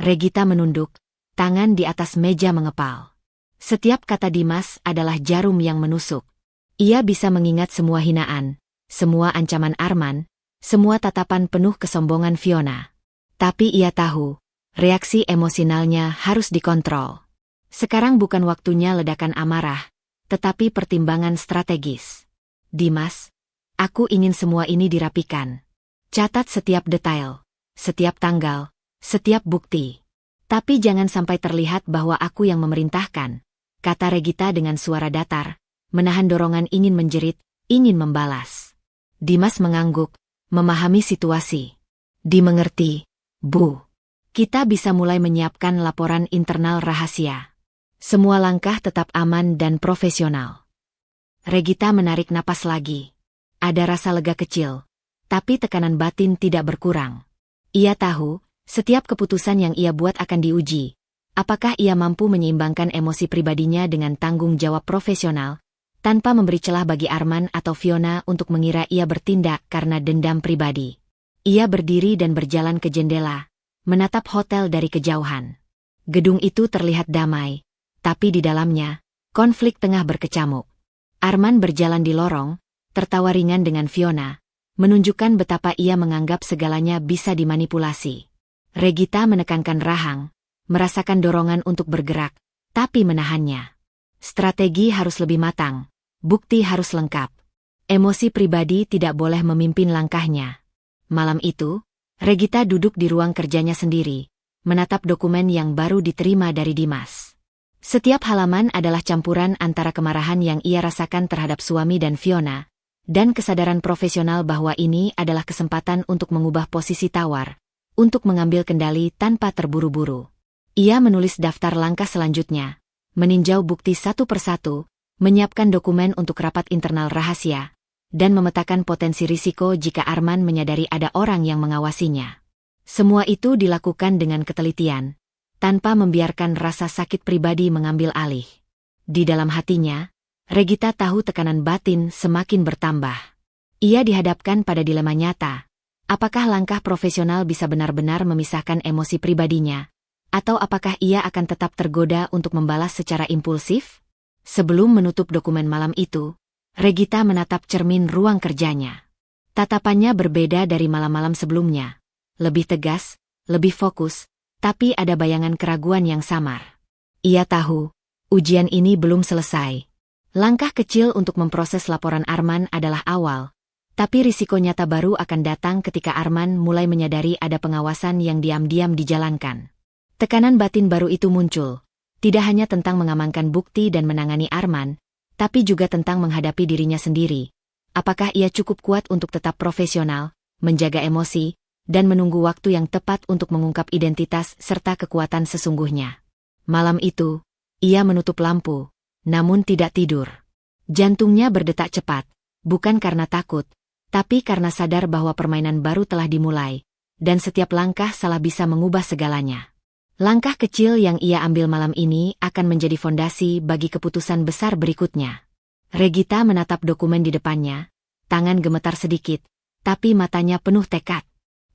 Regita menunduk, tangan di atas meja mengepal. Setiap kata Dimas adalah jarum yang menusuk. Ia bisa mengingat semua hinaan, semua ancaman Arman, semua tatapan penuh kesombongan Fiona. Tapi ia tahu, reaksi emosionalnya harus dikontrol. Sekarang bukan waktunya ledakan amarah, tetapi pertimbangan strategis. Dimas, aku ingin semua ini dirapikan. Catat setiap detail, setiap tanggal, setiap bukti. Tapi jangan sampai terlihat bahwa aku yang memerintahkan, kata Regita dengan suara datar, menahan dorongan ingin menjerit, ingin membalas. Dimas mengangguk, memahami situasi. Dimengerti, Bu. Kita bisa mulai menyiapkan laporan internal rahasia. Semua langkah tetap aman dan profesional. Regita menarik napas lagi. Ada rasa lega kecil, tapi tekanan batin tidak berkurang. Ia tahu, setiap keputusan yang ia buat akan diuji. Apakah ia mampu menyeimbangkan emosi pribadinya dengan tanggung jawab profesional, tanpa memberi celah bagi Arman atau Fiona untuk mengira ia bertindak karena dendam pribadi. Ia berdiri dan berjalan ke jendela, menatap hotel dari kejauhan. Gedung itu terlihat damai, tapi di dalamnya, konflik tengah berkecamuk. Arman berjalan di lorong, tertawa ringan dengan Fiona, menunjukkan betapa ia menganggap segalanya bisa dimanipulasi. Regita menekankan rahang, merasakan dorongan untuk bergerak, tapi menahannya. Strategi harus lebih matang, bukti harus lengkap. Emosi pribadi tidak boleh memimpin langkahnya. Malam itu, Regita duduk di ruang kerjanya sendiri, menatap dokumen yang baru diterima dari Dimas. Setiap halaman adalah campuran antara kemarahan yang ia rasakan terhadap suami dan Fiona, dan kesadaran profesional bahwa ini adalah kesempatan untuk mengubah posisi tawar, untuk mengambil kendali tanpa terburu-buru. Ia menulis daftar langkah selanjutnya, meninjau bukti satu persatu, menyiapkan dokumen untuk rapat internal rahasia, dan memetakan potensi risiko jika Arman menyadari ada orang yang mengawasinya. Semua itu dilakukan dengan ketelitian, tanpa membiarkan rasa sakit pribadi mengambil alih. Di dalam hatinya, Regita tahu tekanan batin semakin bertambah. Ia dihadapkan pada dilema nyata. Apakah langkah profesional bisa benar-benar memisahkan emosi pribadinya? Atau apakah ia akan tetap tergoda untuk membalas secara impulsif? Sebelum menutup dokumen malam itu, Regita menatap cermin ruang kerjanya. Tatapannya berbeda dari malam-malam sebelumnya. Lebih tegas, lebih fokus, tapi ada bayangan keraguan yang samar. Ia tahu, ujian ini belum selesai. Langkah kecil untuk memproses laporan Arman adalah awal, tapi risiko nyata baru akan datang ketika Arman mulai menyadari ada pengawasan yang diam-diam dijalankan. Tekanan batin baru itu muncul, tidak hanya tentang mengamankan bukti dan menangani Arman, tapi juga tentang menghadapi dirinya sendiri. Apakah ia cukup kuat untuk tetap profesional, menjaga emosi, dan menunggu waktu yang tepat untuk mengungkap identitas serta kekuatan sesungguhnya. Malam itu, ia menutup lampu, namun tidak tidur. Jantungnya berdetak cepat, bukan karena takut, tapi karena sadar bahwa permainan baru telah dimulai, dan setiap langkah salah bisa mengubah segalanya. Langkah kecil yang ia ambil malam ini akan menjadi fondasi bagi keputusan besar berikutnya. Regita menatap dokumen di depannya, tangan gemetar sedikit, tapi matanya penuh tekad.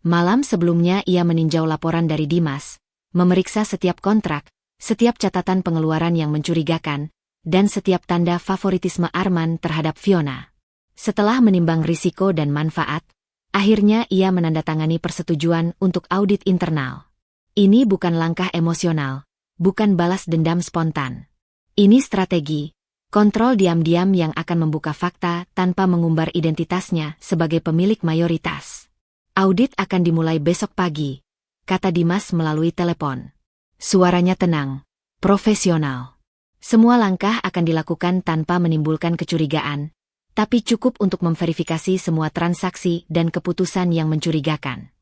Malam sebelumnya ia meninjau laporan dari Dimas, memeriksa setiap kontrak, setiap catatan pengeluaran yang mencurigakan, dan setiap tanda favoritisme Arman terhadap Fiona. Setelah menimbang risiko dan manfaat, akhirnya ia menandatangani persetujuan untuk audit internal. Ini bukan langkah emosional, bukan balas dendam spontan. Ini strategi, kontrol diam-diam yang akan membuka fakta tanpa mengumbar identitasnya sebagai pemilik mayoritas. Audit akan dimulai besok pagi, kata Dimas melalui telepon. Suaranya tenang, profesional. Semua langkah akan dilakukan tanpa menimbulkan kecurigaan, tapi cukup untuk memverifikasi semua transaksi dan keputusan yang mencurigakan.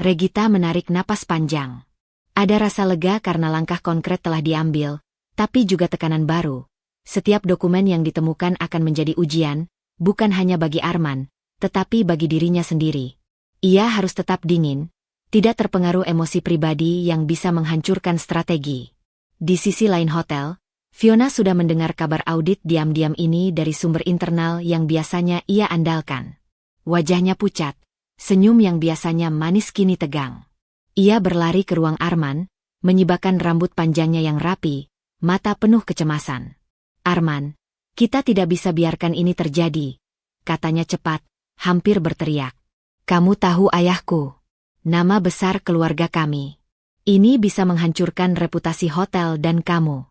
Regita menarik napas panjang. Ada rasa lega karena langkah konkret telah diambil, tapi juga tekanan baru. Setiap dokumen yang ditemukan akan menjadi ujian, bukan hanya bagi Arman, tetapi bagi dirinya sendiri. Ia harus tetap dingin, tidak terpengaruh emosi pribadi yang bisa menghancurkan strategi. Di sisi lain hotel, Fiona sudah mendengar kabar audit diam-diam ini dari sumber internal yang biasanya ia andalkan. Wajahnya pucat, senyum yang biasanya manis kini tegang. Ia berlari ke ruang Arman, menyibakkan rambut panjangnya yang rapi, mata penuh kecemasan. "Arman, kita tidak bisa biarkan ini terjadi," katanya cepat, hampir berteriak. "Kamu tahu ayahku, nama besar keluarga kami. Ini bisa menghancurkan reputasi hotel dan kamu."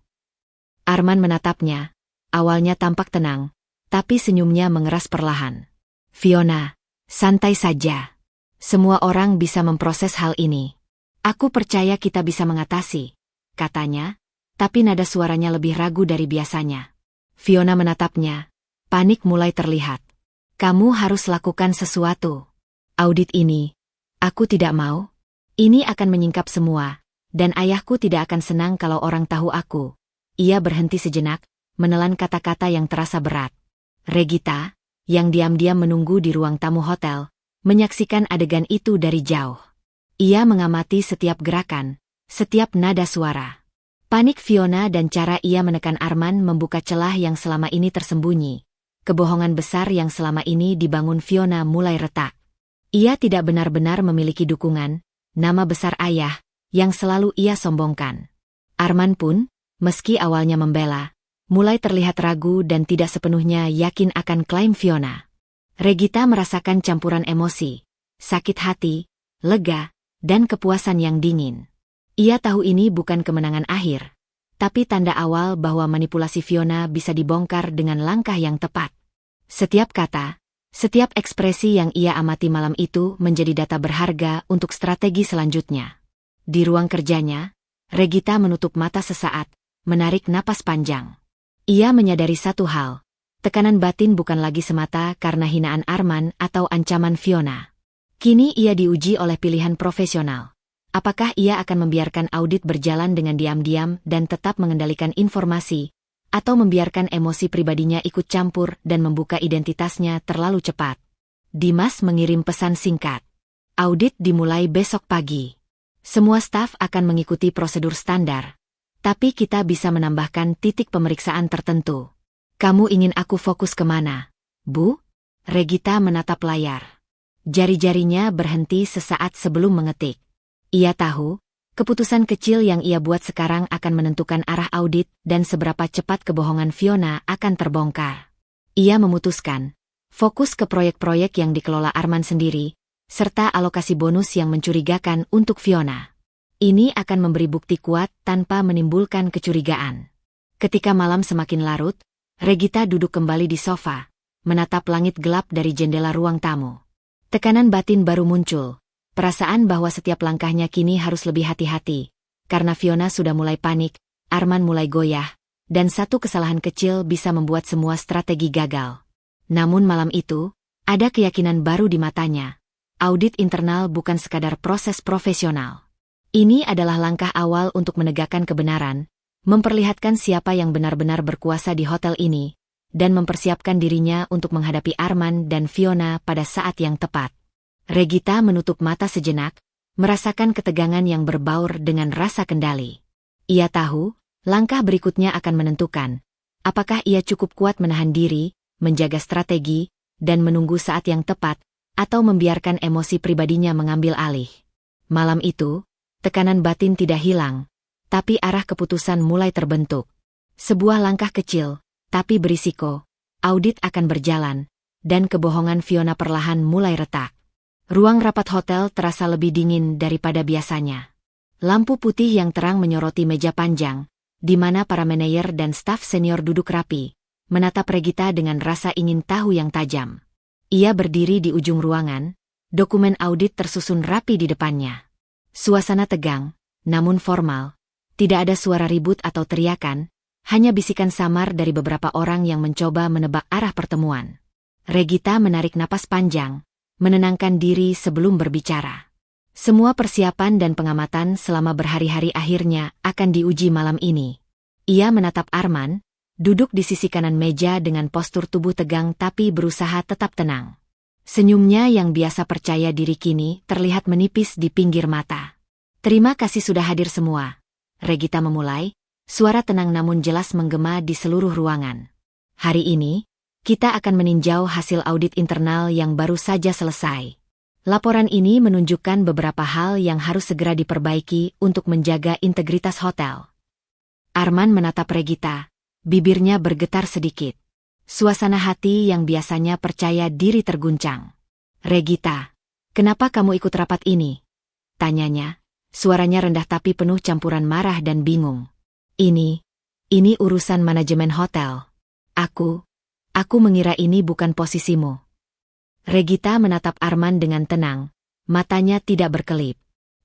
Arman menatapnya, awalnya tampak tenang, tapi senyumnya mengeras perlahan. "Fiona, santai saja. Semua orang bisa memproses hal ini. Aku percaya kita bisa mengatasi," katanya, tapi nada suaranya lebih ragu dari biasanya. Fiona menatapnya, panik mulai terlihat. "Kamu harus lakukan sesuatu. Audit ini, aku tidak mau. Ini akan menyingkap semua, dan ayahku tidak akan senang kalau orang tahu aku." Ia berhenti sejenak, menelan kata-kata yang terasa berat. Regita, yang diam-diam menunggu di ruang tamu hotel, menyaksikan adegan itu dari jauh. Ia mengamati setiap gerakan, setiap nada suara. Panik Fiona dan cara ia menekan Arman membuka celah yang selama ini tersembunyi. Kebohongan besar yang selama ini dibangun Fiona mulai retak. Ia tidak benar-benar memiliki dukungan, nama besar ayah, yang selalu ia sombongkan. Arman pun, meski awalnya membela, mulai terlihat ragu dan tidak sepenuhnya yakin akan klaim Fiona. Regita merasakan campuran emosi, sakit hati, lega, dan kepuasan yang dingin. Ia tahu ini bukan kemenangan akhir, tapi tanda awal bahwa manipulasi Fiona bisa dibongkar dengan langkah yang tepat. Setiap kata, setiap ekspresi yang ia amati malam itu menjadi data berharga untuk strategi selanjutnya. Di ruang kerjanya, Regita menutup mata sesaat, menarik napas panjang. Ia menyadari satu hal, tekanan batin bukan lagi semata karena hinaan Arman atau ancaman Fiona. Kini ia diuji oleh pilihan profesional. Apakah ia akan membiarkan audit berjalan dengan diam-diam dan tetap mengendalikan informasi, atau membiarkan emosi pribadinya ikut campur dan membuka identitasnya terlalu cepat? Dimas mengirim pesan singkat. "Audit dimulai besok pagi. Semua staf akan mengikuti prosedur standar, tapi kita bisa menambahkan titik pemeriksaan tertentu. Kamu ingin aku fokus kemana, Bu?" Regita menatap layar. Jari-jarinya berhenti sesaat sebelum mengetik. Ia tahu, keputusan kecil yang ia buat sekarang akan menentukan arah audit dan seberapa cepat kebohongan Fiona akan terbongkar. Ia memutuskan, fokus ke proyek-proyek yang dikelola Arman sendiri, serta alokasi bonus yang mencurigakan untuk Fiona. Ini akan memberi bukti kuat tanpa menimbulkan kecurigaan. Ketika malam semakin larut, Regita duduk kembali di sofa, menatap langit gelap dari jendela ruang tamu. Tekanan batin baru muncul, perasaan bahwa setiap langkahnya kini harus lebih hati-hati, karena Fiona sudah mulai panik, Arman mulai goyah, dan satu kesalahan kecil bisa membuat semua strategi gagal. Namun malam itu, ada keyakinan baru di matanya. Audit internal bukan sekadar proses profesional. Ini adalah langkah awal untuk menegakkan kebenaran, memperlihatkan siapa yang benar-benar berkuasa di hotel ini, dan mempersiapkan dirinya untuk menghadapi Arman dan Fiona pada saat yang tepat. Regita menutup mata sejenak, merasakan ketegangan yang berbaur dengan rasa kendali. Ia tahu, langkah berikutnya akan menentukan, apakah ia cukup kuat menahan diri, menjaga strategi, dan menunggu saat yang tepat, atau membiarkan emosi pribadinya mengambil alih. Malam itu, tekanan batin tidak hilang, tapi arah keputusan mulai terbentuk. Sebuah langkah kecil, tapi berisiko, audit akan berjalan, dan kebohongan Fiona perlahan mulai retak. Ruang rapat hotel terasa lebih dingin daripada biasanya. Lampu putih yang terang menyoroti meja panjang, di mana para manajer dan staf senior duduk rapi, menatap Regita dengan rasa ingin tahu yang tajam. Ia berdiri di ujung ruangan, dokumen audit tersusun rapi di depannya. Suasana tegang, namun formal, tidak ada suara ribut atau teriakan, Hanya bisikan samar dari beberapa orang yang mencoba menebak arah pertemuan. Regita menarik napas panjang, menenangkan diri sebelum berbicara. Semua persiapan dan pengamatan selama berhari-hari akhirnya akan diuji malam ini. Ia menatap Arman, duduk di sisi kanan meja dengan postur tubuh tegang tapi berusaha tetap tenang. Senyumnya yang biasa percaya diri kini terlihat menipis di pinggir mata. Terima kasih sudah hadir semua. Regita memulai, suara tenang namun jelas menggema di seluruh ruangan. Hari ini, kita akan meninjau hasil audit internal yang baru saja selesai. Laporan ini menunjukkan beberapa hal yang harus segera diperbaiki untuk menjaga integritas hotel. Arman menatap Regita, bibirnya bergetar sedikit. Suasana hati yang biasanya percaya diri terguncang. Regita, kenapa kamu ikut rapat ini? Tanyanya, suaranya rendah tapi penuh campuran marah dan bingung. Ini urusan manajemen hotel. Aku mengira ini bukan posisimu. Regita menatap Arman dengan tenang, matanya tidak berkelip.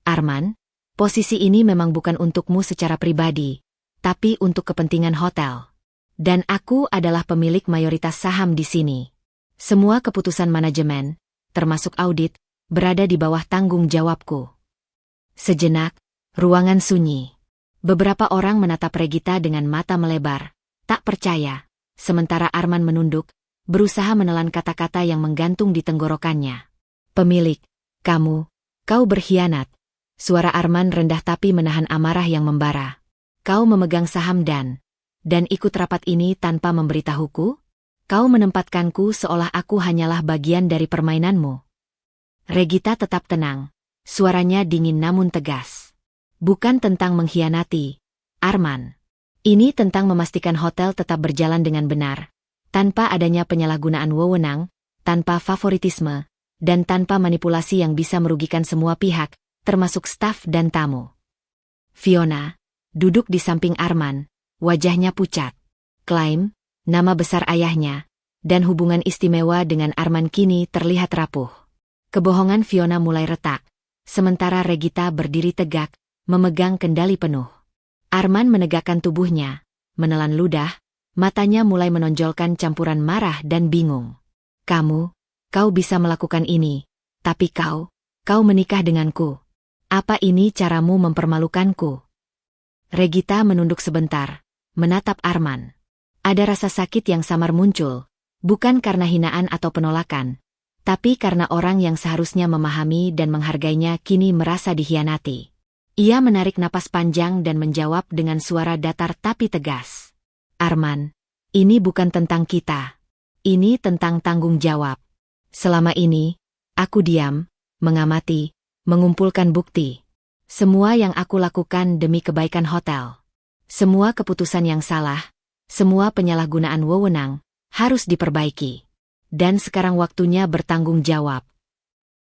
Arman, posisi ini memang bukan untukmu secara pribadi, tapi untuk kepentingan hotel. Dan aku adalah pemilik mayoritas saham di sini. Semua keputusan manajemen, termasuk audit, berada di bawah tanggung jawabku. Sejenak, ruangan sunyi. Beberapa orang menatap Regita dengan mata melebar, tak percaya, sementara Arman menunduk, berusaha menelan kata-kata yang menggantung di tenggorokannya. Pemilik, kau berkhianat. Suara Arman rendah tapi menahan amarah yang membara. Kau memegang saham dan ikut rapat ini tanpa memberitahuku? Kau menempatkanku seolah aku hanyalah bagian dari permainanmu. Regita tetap tenang, suaranya dingin namun tegas. Bukan tentang mengkhianati, Arman. Ini tentang memastikan hotel tetap berjalan dengan benar, tanpa adanya penyalahgunaan wewenang, tanpa favoritisme, dan tanpa manipulasi yang bisa merugikan semua pihak, termasuk staf dan tamu. Fiona, duduk di samping Arman, wajahnya pucat. Klaim, nama besar ayahnya, dan hubungan istimewa dengan Arman kini terlihat rapuh. Kebohongan Fiona mulai retak, sementara Regita berdiri tegak, memegang kendali penuh. Arman menegakkan tubuhnya, menelan ludah, matanya mulai menonjolkan campuran marah dan bingung. Kau bisa melakukan ini, tapi kau menikah denganku. Apa ini caramu mempermalukanku? Regita menunduk sebentar, menatap Arman. Ada rasa sakit yang samar muncul, bukan karena hinaan atau penolakan, tapi karena orang yang seharusnya memahami dan menghargainya kini merasa dikhianati. Ia menarik napas panjang dan menjawab dengan suara datar tapi tegas. Arman, ini bukan tentang kita. Ini tentang tanggung jawab. Selama ini, aku diam, mengamati, mengumpulkan bukti. Semua yang aku lakukan demi kebaikan hotel. Semua keputusan yang salah, semua penyalahgunaan wewenang, harus diperbaiki. Dan sekarang waktunya bertanggung jawab.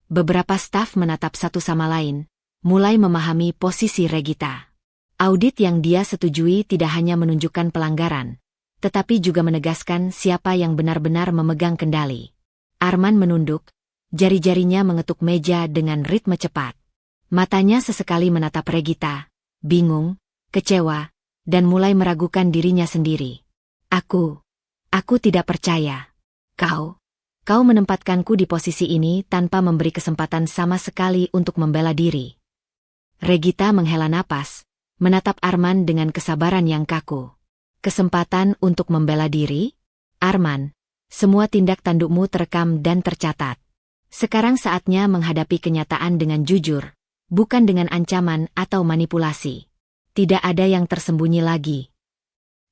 Beberapa staf menatap satu sama lain, mulai memahami posisi Regita. Audit yang dia setujui tidak hanya menunjukkan pelanggaran, tetapi juga menegaskan siapa yang benar-benar memegang kendali. Arman menunduk, jari-jarinya mengetuk meja dengan ritme cepat. Matanya sesekali menatap Regita, bingung, kecewa, dan mulai meragukan dirinya sendiri. Aku tidak percaya. Kau menempatkanku di posisi ini tanpa memberi kesempatan sama sekali untuk membela diri. Regita menghela napas, menatap Arman dengan kesabaran yang kaku. Kesempatan untuk membela diri? Arman, semua tindak tandukmu terekam dan tercatat. Sekarang saatnya menghadapi kenyataan dengan jujur, bukan dengan ancaman atau manipulasi. Tidak ada yang tersembunyi lagi.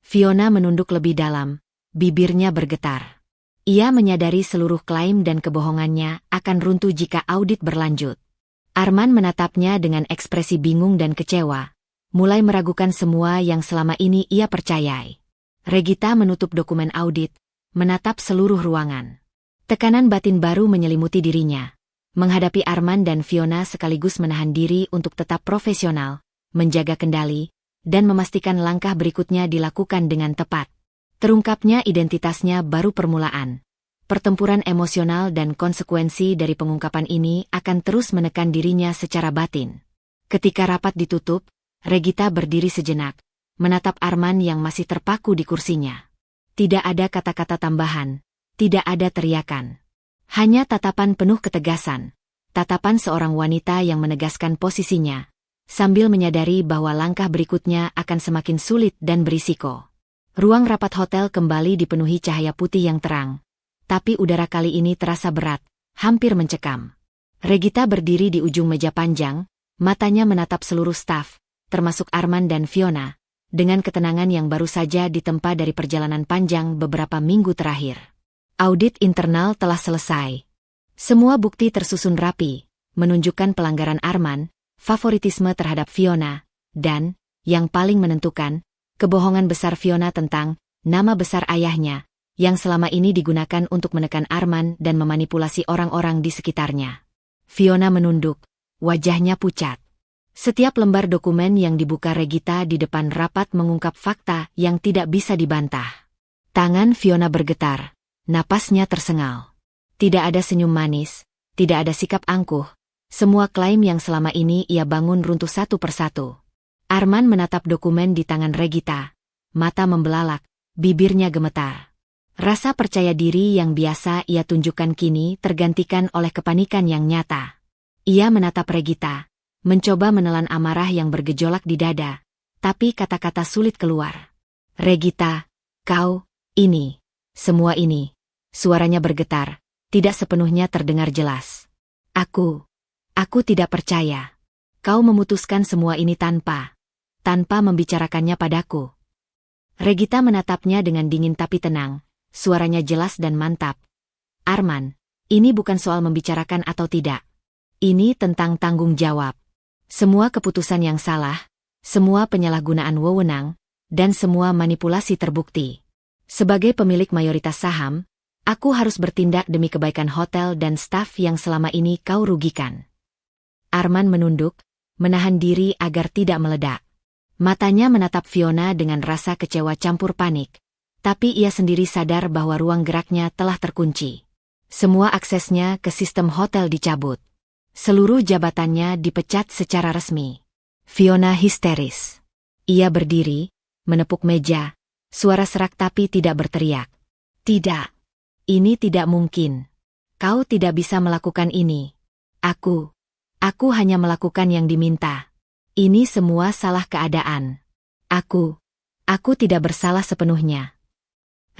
Fiona menunduk lebih dalam, bibirnya bergetar. Ia menyadari seluruh klaim dan kebohongannya akan runtuh jika audit berlanjut. Arman menatapnya dengan ekspresi bingung dan kecewa, mulai meragukan semua yang selama ini ia percayai. Regita menutup dokumen audit, menatap seluruh ruangan. Tekanan batin baru menyelimuti dirinya. Menghadapi Arman dan Fiona sekaligus menahan diri untuk tetap profesional, menjaga kendali, dan memastikan langkah berikutnya dilakukan dengan tepat. Terungkapnya identitasnya baru permulaan. Pertempuran emosional dan konsekuensi dari pengungkapan ini akan terus menekan dirinya secara batin. Ketika rapat ditutup, Regita berdiri sejenak, menatap Arman yang masih terpaku di kursinya. Tidak ada kata-kata tambahan, tidak ada teriakan. Hanya tatapan penuh ketegasan, tatapan seorang wanita yang menegaskan posisinya, sambil menyadari bahwa langkah berikutnya akan semakin sulit dan berisiko. Ruang rapat hotel kembali dipenuhi cahaya putih yang terang, tapi udara kali ini terasa berat, hampir mencekam. Regita berdiri di ujung meja panjang, matanya menatap seluruh staf, termasuk Arman dan Fiona, dengan ketenangan yang baru saja ditempa dari perjalanan panjang beberapa minggu terakhir. Audit internal telah selesai. Semua bukti tersusun rapi, menunjukkan pelanggaran Arman, favoritisme terhadap Fiona, dan, yang paling menentukan, kebohongan besar Fiona tentang nama besar ayahnya, yang selama ini digunakan untuk menekan Arman dan memanipulasi orang-orang di sekitarnya. Fiona menunduk, wajahnya pucat. Setiap lembar dokumen yang dibuka Regita di depan rapat mengungkap fakta yang tidak bisa dibantah. Tangan Fiona bergetar, napasnya tersengal. Tidak ada senyum manis, tidak ada sikap angkuh. Semua klaim yang selama ini ia bangun runtuh satu persatu. Arman menatap dokumen di tangan Regita, mata membelalak, bibirnya gemetar. Rasa percaya diri yang biasa ia tunjukkan kini tergantikan oleh kepanikan yang nyata. Ia menatap Regita, mencoba menelan amarah yang bergejolak di dada, tapi kata-kata sulit keluar. Regita, semua ini. Suaranya bergetar, tidak sepenuhnya terdengar jelas. Aku tidak percaya. Kau memutuskan semua ini tanpa membicarakannya padaku. Regita menatapnya dengan dingin tapi tenang, suaranya jelas dan mantap. Arman, ini bukan soal membicarakan atau tidak. Ini tentang tanggung jawab. Semua keputusan yang salah, semua penyalahgunaan wewenang, dan semua manipulasi terbukti. Sebagai pemilik mayoritas saham, aku harus bertindak demi kebaikan hotel dan staf yang selama ini kau rugikan. Arman menunduk, menahan diri agar tidak meledak. Matanya menatap Fiona dengan rasa kecewa campur panik, tapi ia sendiri sadar bahwa ruang geraknya telah terkunci. Semua aksesnya ke sistem hotel dicabut. Seluruh jabatannya dipecat secara resmi. Fiona histeris. Ia berdiri, menepuk meja, suara serak tapi tidak berteriak. Tidak. Ini tidak mungkin. Kau tidak bisa melakukan ini. Aku hanya melakukan yang diminta. Ini semua salah keadaan. Aku tidak bersalah sepenuhnya.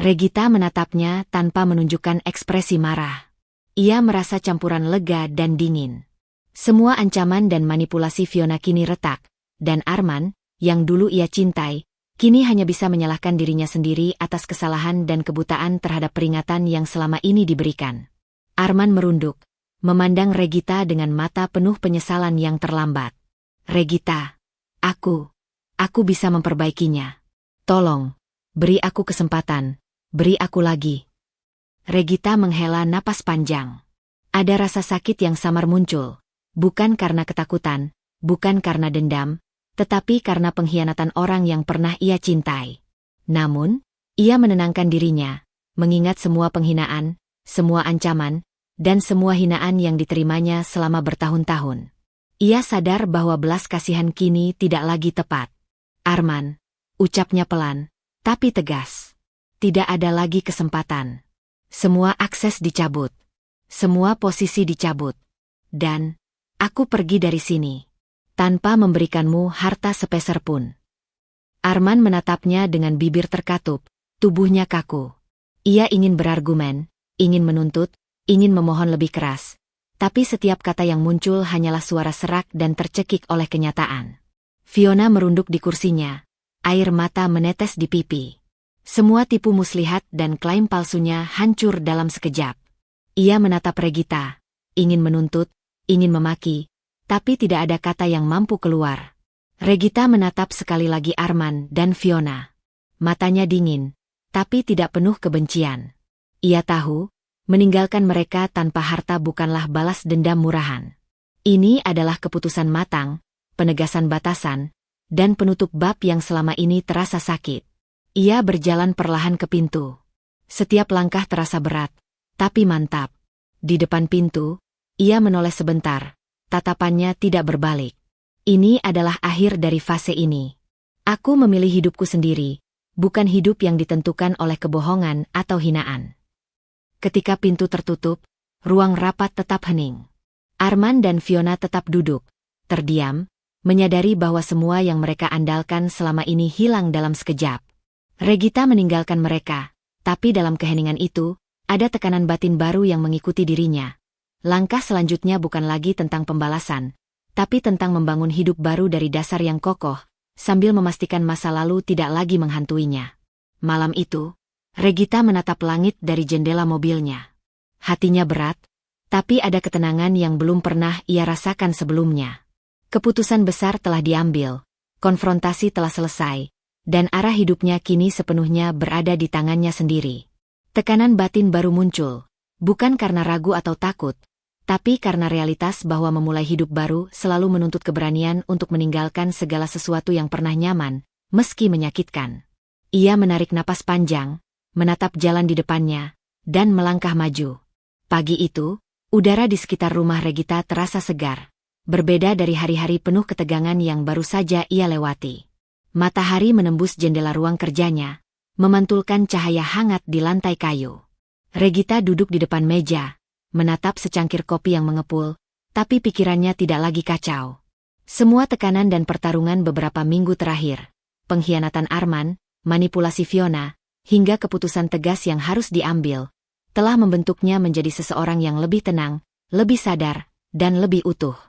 Regita menatapnya tanpa menunjukkan ekspresi marah. Ia merasa campuran lega dan dingin. Semua ancaman dan manipulasi Fiona kini retak, dan Arman, yang dulu ia cintai, kini hanya bisa menyalahkan dirinya sendiri atas kesalahan dan kebutaan terhadap peringatan yang selama ini diberikan. Arman merunduk, memandang Regita dengan mata penuh penyesalan yang terlambat. Regita, aku bisa memperbaikinya. Tolong, beri aku kesempatan, beri aku lagi. Regita menghela napas panjang. Ada rasa sakit yang samar muncul. Bukan karena ketakutan, bukan karena dendam, tetapi karena pengkhianatan orang yang pernah ia cintai. Namun, ia menenangkan dirinya, mengingat semua penghinaan, semua ancaman, dan semua hinaan yang diterimanya selama bertahun-tahun. Ia sadar bahwa belas kasihan kini tidak lagi tepat. Arman, ucapnya pelan, tapi tegas. Tidak ada lagi kesempatan. Semua akses dicabut. Semua posisi dicabut. Dan aku pergi dari sini, tanpa memberikanmu harta sepeser pun. Arman menatapnya dengan bibir terkatup, tubuhnya kaku. Ia ingin berargumen, ingin menuntut, ingin memohon lebih keras. Tapi setiap kata yang muncul hanyalah suara serak dan tercekik oleh kenyataan. Fiona merunduk di kursinya, air mata menetes di pipi. Semua tipu muslihat dan klaim palsunya hancur dalam sekejap. Ia menatap Regita, ingin menuntut, ingin memaki, tapi tidak ada kata yang mampu keluar. Regita menatap sekali lagi Arman dan Fiona. Matanya dingin, tapi tidak penuh kebencian. Ia tahu, meninggalkan mereka tanpa harta bukanlah balas dendam murahan. Ini adalah keputusan matang, penegasan batasan, dan penutup bab yang selama ini terasa sakit. Ia berjalan perlahan ke pintu. Setiap langkah terasa berat, tapi mantap. Di depan pintu, ia menoleh sebentar, tatapannya tidak berbalik. Ini adalah akhir dari fase ini. Aku memilih hidupku sendiri, bukan hidup yang ditentukan oleh kebohongan atau hinaan. Ketika pintu tertutup, ruang rapat tetap hening. Arman dan Fiona tetap duduk, terdiam, menyadari bahwa semua yang mereka andalkan selama ini hilang dalam sekejap. Regita meninggalkan mereka, tapi dalam keheningan itu, ada tekanan batin baru yang mengikuti dirinya. Langkah selanjutnya bukan lagi tentang pembalasan, tapi tentang membangun hidup baru dari dasar yang kokoh, sambil memastikan masa lalu tidak lagi menghantuinya. Malam itu, Regita menatap langit dari jendela mobilnya. Hatinya berat, tapi ada ketenangan yang belum pernah ia rasakan sebelumnya. Keputusan besar telah diambil, konfrontasi telah selesai, dan arah hidupnya kini sepenuhnya berada di tangannya sendiri. Tekanan batin baru muncul, bukan karena ragu atau takut, tapi karena realitas bahwa memulai hidup baru selalu menuntut keberanian untuk meninggalkan segala sesuatu yang pernah nyaman, meski menyakitkan. Ia menarik napas panjang, menatap jalan di depannya, dan melangkah maju. Pagi itu, udara di sekitar rumah Regita terasa segar, berbeda dari hari-hari penuh ketegangan yang baru saja ia lewati. Matahari menembus jendela ruang kerjanya, memantulkan cahaya hangat di lantai kayu. Regita duduk di depan meja, menatap secangkir kopi yang mengepul, tapi pikirannya tidak lagi kacau. Semua tekanan dan pertarungan beberapa minggu terakhir, pengkhianatan Arman, manipulasi Fiona, hingga keputusan tegas yang harus diambil, telah membentuknya menjadi seseorang yang lebih tenang, lebih sadar, dan lebih utuh.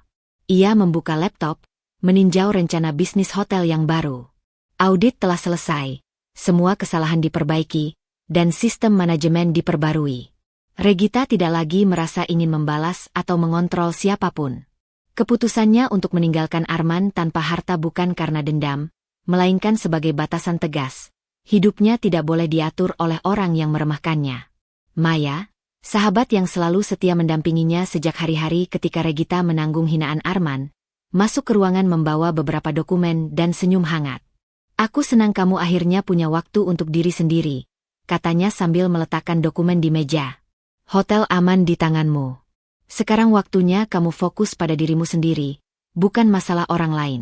Ia membuka laptop, meninjau rencana bisnis hotel yang baru. Audit telah selesai, semua kesalahan diperbaiki, dan sistem manajemen diperbarui. Regita tidak lagi merasa ingin membalas atau mengontrol siapapun. Keputusannya untuk meninggalkan Arman tanpa harta bukan karena dendam, melainkan sebagai batasan tegas. Hidupnya tidak boleh diatur oleh orang yang meremehkannya. Maya, sahabat yang selalu setia mendampinginya sejak hari-hari ketika Regita menanggung hinaan Arman, masuk ke ruangan membawa beberapa dokumen dan senyum hangat. "Aku senang kamu akhirnya punya waktu untuk diri sendiri," katanya sambil meletakkan dokumen di meja. "Hotel aman di tanganmu. Sekarang waktunya kamu fokus pada dirimu sendiri, bukan masalah orang lain."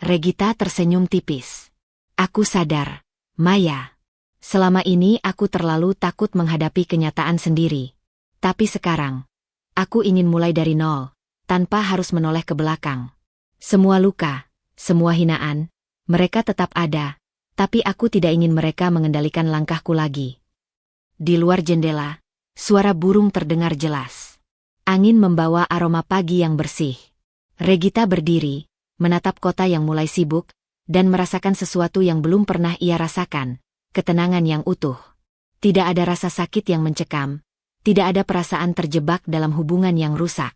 Regita tersenyum tipis. "Aku sadar, Maya. Selama ini aku terlalu takut menghadapi kenyataan sendiri. Tapi sekarang, aku ingin mulai dari nol, tanpa harus menoleh ke belakang. Semua luka, semua hinaan, mereka tetap ada, tapi aku tidak ingin mereka mengendalikan langkahku lagi." Di luar jendela, suara burung terdengar jelas. Angin membawa aroma pagi yang bersih. Regita berdiri, menatap kota yang mulai sibuk, dan merasakan sesuatu yang belum pernah ia rasakan, ketenangan yang utuh. Tidak ada rasa sakit yang mencekam, tidak ada perasaan terjebak dalam hubungan yang rusak.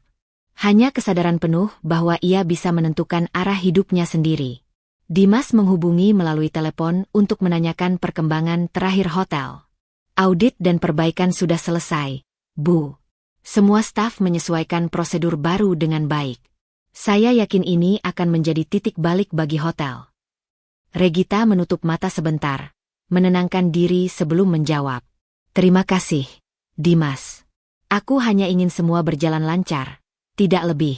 Hanya kesadaran penuh bahwa ia bisa menentukan arah hidupnya sendiri. Dimas menghubungi melalui telepon untuk menanyakan perkembangan terakhir hotel. "Audit dan perbaikan sudah selesai, Bu. Semua staf menyesuaikan prosedur baru dengan baik. Saya yakin ini akan menjadi titik balik bagi hotel." Regita menutup mata sebentar, menenangkan diri sebelum menjawab. "Terima kasih, Dimas. Aku hanya ingin semua berjalan lancar, tidak lebih.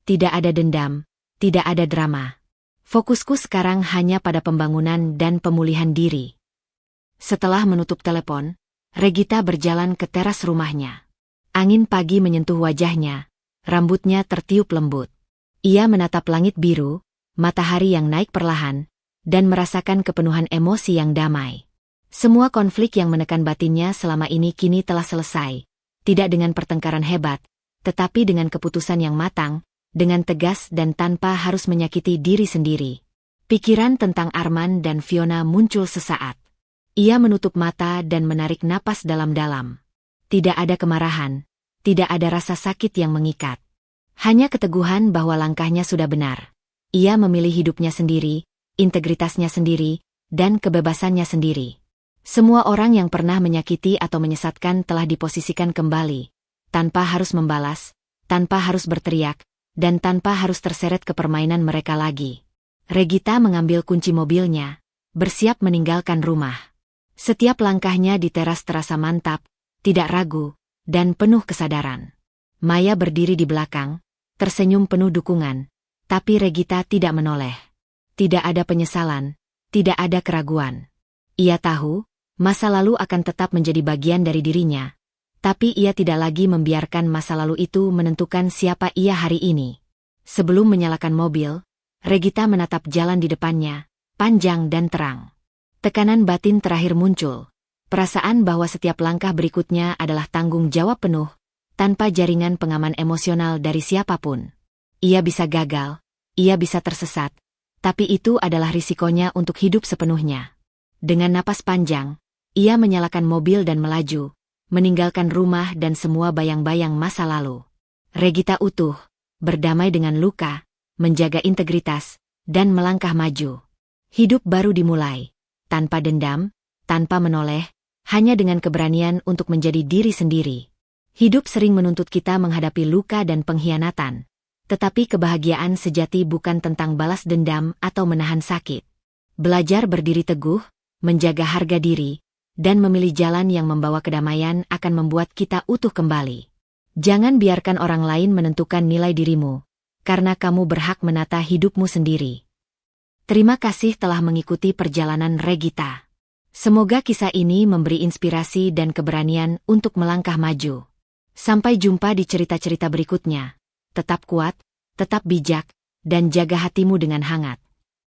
Tidak ada dendam, tidak ada drama. Fokusku sekarang hanya pada pembangunan dan pemulihan diri." Setelah menutup telepon, Regita berjalan ke teras rumahnya. Angin pagi menyentuh wajahnya, rambutnya tertiup lembut. Ia menatap langit biru, matahari yang naik perlahan, dan merasakan kepenuhan emosi yang damai. Semua konflik yang menekan batinnya selama ini kini telah selesai, tidak dengan pertengkaran hebat, tetapi dengan keputusan yang matang, dengan tegas dan tanpa harus menyakiti diri sendiri. Pikiran tentang Arman dan Fiona muncul sesaat. Ia menutup mata dan menarik napas dalam-dalam. Tidak ada kemarahan, tidak ada rasa sakit yang mengikat. Hanya keteguhan bahwa langkahnya sudah benar. Ia memilih hidupnya sendiri, integritasnya sendiri, dan kebebasannya sendiri. Semua orang yang pernah menyakiti atau menyesatkan telah diposisikan kembali, tanpa harus membalas, tanpa harus berteriak, dan tanpa harus terseret ke permainan mereka lagi. Regita mengambil kunci mobilnya, bersiap meninggalkan rumah. Setiap langkahnya di teras terasa mantap, tidak ragu, dan penuh kesadaran. Maya berdiri di belakang, tersenyum penuh dukungan, tapi Regita tidak menoleh. tidak ada penyesalan, tidak ada keraguan. Ia tahu, masa lalu akan tetap menjadi bagian dari dirinya. Tapi ia tidak lagi membiarkan masa lalu itu menentukan siapa ia hari ini. Sebelum menyalakan mobil, Regita menatap jalan di depannya, panjang dan terang. Tekanan batin terakhir muncul. Perasaan bahwa setiap langkah berikutnya adalah tanggung jawab penuh, tanpa jaringan pengaman emosional dari siapapun. Ia bisa gagal, ia bisa tersesat, tapi itu adalah risikonya untuk hidup sepenuhnya. Dengan napas panjang, ia menyalakan mobil dan melaju, meninggalkan rumah dan semua bayang-bayang masa lalu. Regita utuh, berdamai dengan luka, menjaga integritas, dan melangkah maju. Hidup baru dimulai, tanpa dendam, tanpa menoleh, hanya dengan keberanian untuk menjadi diri sendiri. Hidup sering menuntut kita menghadapi luka dan pengkhianatan, tetapi kebahagiaan sejati bukan tentang balas dendam atau menahan sakit. Belajar berdiri teguh, menjaga harga diri, dan memilih jalan yang membawa kedamaian akan membuat kita utuh kembali. Jangan biarkan orang lain menentukan nilai dirimu, karena kamu berhak menata hidupmu sendiri. Terima kasih telah mengikuti perjalanan Regita. Semoga kisah ini memberi inspirasi dan keberanian untuk melangkah maju. Sampai jumpa di cerita-cerita berikutnya. Tetap kuat, tetap bijak, dan jaga hatimu dengan hangat.